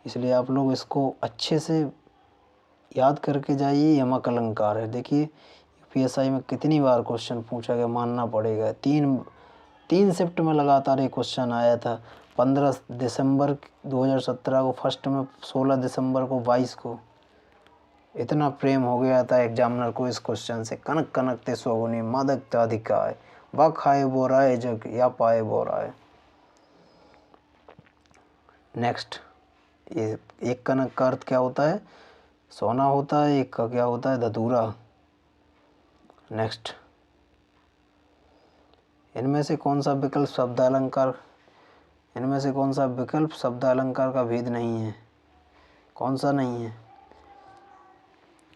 इसलिए आप लोग इसको अच्छे से याद करके जाइए। यमक अलंकार है। देखिए यूपीएसआई में कितनी बार क्वेश्चन पूछा गया, मानना पड़ेगा। तीन शिफ्ट में लगातार ये क्वेश्चन आया था। 15 दिसंबर 2017 को फर्स्ट में, 16 दिसंबर को, 22 को। इतना प्रेम हो गया था एग्जामिनर को इस क्वेश्चन से। कनक कनकते सौगुनी मादकता अधिकार व खाए बोराए जग या पाए बोराए। नेक्स्ट, ये एक कनक का अर्थ क्या होता है? सोना होता है। एक का क्या होता है? धतूरा। नेक्स्ट, इनमें से कौन सा विकल्प शब्दालंकार का भेद नहीं है? कौन सा नहीं है?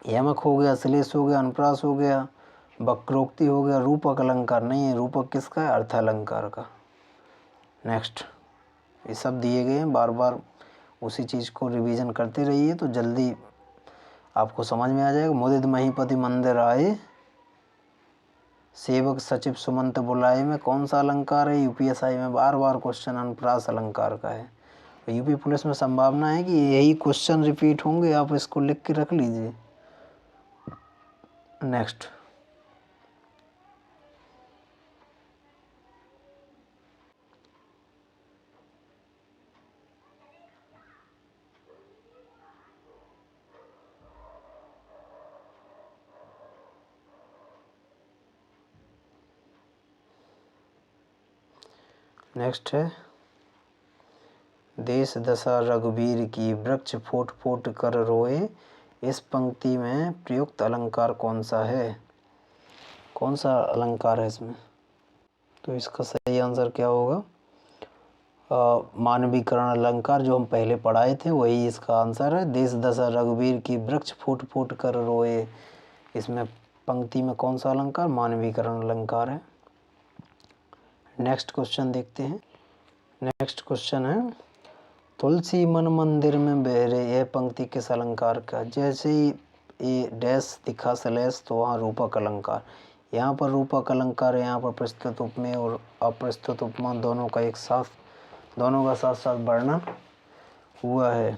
यमक हो गया, श्लेष हो गया, अनुप्रास हो गया, वक्रोक्ति हो गया, रूपक अलंकार नहीं है। रूपक किसका है? अर्थालंकार का। नेक्स्ट, ये सब दिए गए हैं, बार बार उसी चीज़ को रिवीजन करते रहिए तो जल्दी आपको समझ में आ जाएगा। मुदित महीपति मंदिर आए, सेवक सचिव सुमंत बुलाए में कौन सा अलंकार है? यूपीएसआई में बार बार क्वेश्चन अनुप्रास अलंकार का है। यूपी पुलिस में संभावना है कि यही क्वेश्चन रिपीट होंगे, आप इसको लिख के रख लीजिए। नेक्स्ट, नेक्स्ट है, देश दशा रघुबीर की वृक्ष फूट फूट कर रोए, इस पंक्ति में प्रयुक्त अलंकार कौन सा है? कौन सा अलंकार है इसमें? तो इसका सही आंसर क्या होगा? मानवीकरण अलंकार, जो हम पहले पढ़ाए थे वही इसका आंसर है। देश दशा रघुबीर की वृक्ष फूट फूट कर रोए, इसमें पंक्ति में कौन सा अलंकार? मानवीकरण अलंकार है। नेक्स्ट क्वेश्चन देखते हैं। नेक्स्ट क्वेश्चन है, तुलसी मन मंदिर में बहरे, यह पंक्ति किस अलंकार का? जैसे ही ये डैश दिखा स्लैश तो वहाँ रूपक अलंकार, यहाँ पर रूपक अलंकार है, यहाँ पर प्रस्तुत उपमेय और अप्रस्तुत उपमा दोनों का साथ साथ वर्णन हुआ है।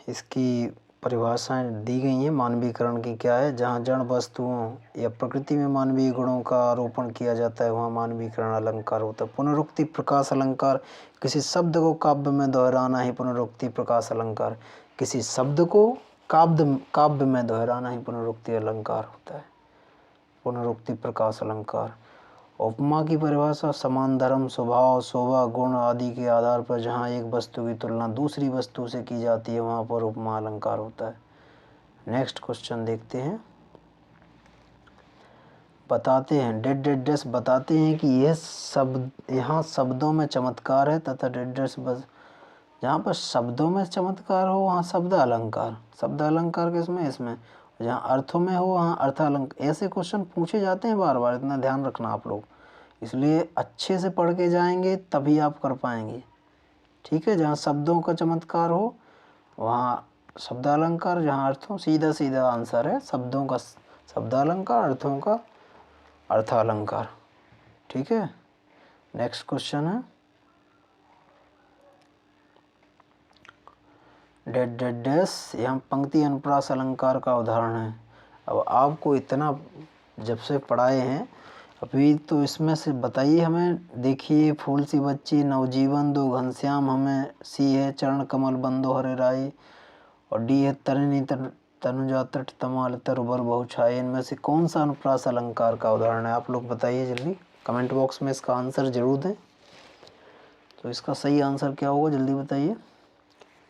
इसकी परिभाषाएं दी गई हैं मानवीकरण की क्या है। जहाँ जड़ वस्तुओं या प्रकृति में मानवीय गुणों का आरोपण किया जाता है वहाँ मानवीकरण अलंकार होता है। पुनरुक्ति प्रकाश अलंकार, किसी शब्द को काव्य में दोहराना ही पुनरुक्ति प्रकाश अलंकार, किसी शब्द को काव्य में दोहराना ही पुनरुक्ति अलंकार होता है, पुनरुक्ति प्रकाश अलंकार। उपमा की परिभाषा, समान धर्म स्वभाव शोभा गुण आदि के आधार पर जहाँ एक वस्तु की तुलना दूसरी वस्तु से की जाती है वहाँ पर उपमा अलंकार होता है। नेक्स्ट क्वेश्चन देखते हैं। बताते हैं डेड डेड डैश, बताते हैं कि यह शब्द यहाँ शब्दों में चमत्कार है तथा डेड डैश बस, जहाँ पर शब्दों में चमत्कार हो वहाँ शब्द अलंकार, शब्द अलंकार किसमें? इसमें। जहाँ अर्थों में हो वहाँ अर्थ अलंकार। ऐसे क्वेश्चन पूछे जाते हैं बार बार, इतना ध्यान रखना आप लोग, इसलिए अच्छे से पढ़ के जाएंगे तभी आप कर पाएंगे, ठीक है। जहाँ शब्दों का चमत्कार हो वहाँ शब्द अलंकार, जहाँ अर्थों, सीधा सीधा आंसर है शब्दों का शब्द अलंकार, अर्थों का अर्थ अलंकार, ठीक है। नेक्स्ट क्वेश्चन है, डेड डेड डैश, यहाँ पंक्ति अनुप्रास अलंकार का उदाहरण है। अब आपको इतना जब से पढ़ाए हैं अभी तो इसमें से बताइए हमें। देखिए, फूल सी बच्ची नवजीवन दो घनश्याम हमें, सी है चरण कमल बंदो हरे राय, और डी है तरिणी तनुजा तट तमाल तरुबर बहु छाए। इनमें से कौन सा अनुप्रास अलंकार का उदाहरण है? आप लोग बताइए जल्दी, कमेंट बॉक्स में इसका आंसर जरूर दें। तो इसका सही आंसर क्या होगा जल्दी बताइए।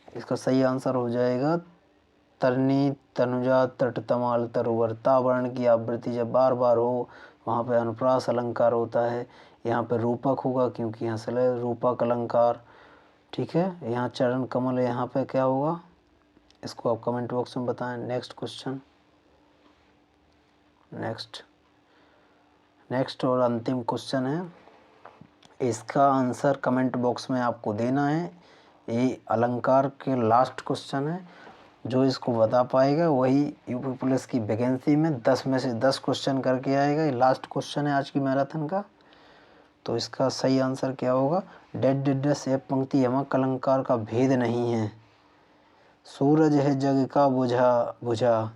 इसका सही आंसर हो जाएगा तरनी तनुजा तट तमाल तरुवर। ता वर्ण की आवृत्ति जब बार बार हो वहाँ पे अनुप्रास अलंकार होता है। यहाँ पे रूपक होगा क्योंकि यहाँ से रूपक अलंकार, ठीक है। यहाँ चरण कमल है, यहाँ पे क्या होगा इसको आप कमेंट बॉक्स में बताएं। नेक्स्ट क्वेश्चन, नेक्स्ट और अंतिम क्वेश्चन है, इसका आंसर कमेंट बॉक्स में आपको देना है। ये अलंकार के लास्ट क्वेश्चन है, जो इसको बता पाएगा वही यूपी पुलिस की वैकेंसी में 10 में से 10 क्वेश्चन करके आएगा। ये लास्ट क्वेश्चन है आज की मैराथन का। तो इसका सही आंसर क्या होगा? डेड डेड से पंक्ति यमक अलंकार का भेद नहीं है। सूरज है जग का बुझा,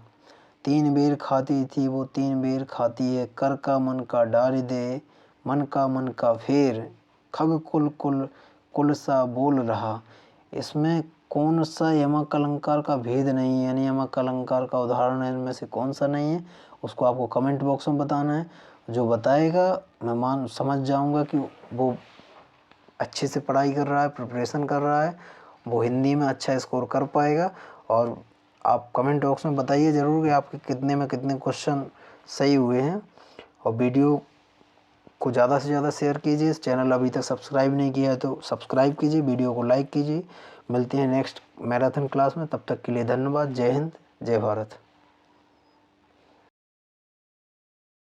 3 बेर खाती थी वो 3 बेर खाती है, कर का मन का डार दे, मन का फेर, खग कुल कुल कुल सा बोल रहा। इसमें कौन सा यमक अलंकार का भेद नहीं है, यानी यमक अलंकार का उदाहरण है, इनमें से कौन सा नहीं है उसको आपको कमेंट बॉक्स में बताना है। जो बताएगा मैं समझ जाऊंगा कि वो अच्छे से पढ़ाई कर रहा है, प्रिपरेशन कर रहा है, वो हिंदी में अच्छा स्कोर कर पाएगा। और आप कमेंट बॉक्स में बताइए ज़रूर कि आपके कितने में कितने क्वेश्चन सही हुए हैं। और वीडियो को ज़्यादा से ज़्यादा शेयर कीजिए। इस चैनल अभी तक सब्सक्राइब नहीं किया है तो सब्सक्राइब कीजिए, वीडियो को लाइक कीजिए। मिलते हैं नेक्स्ट मैराथन क्लास में, तब तक के लिए धन्यवाद। जय हिंद, जय भारत।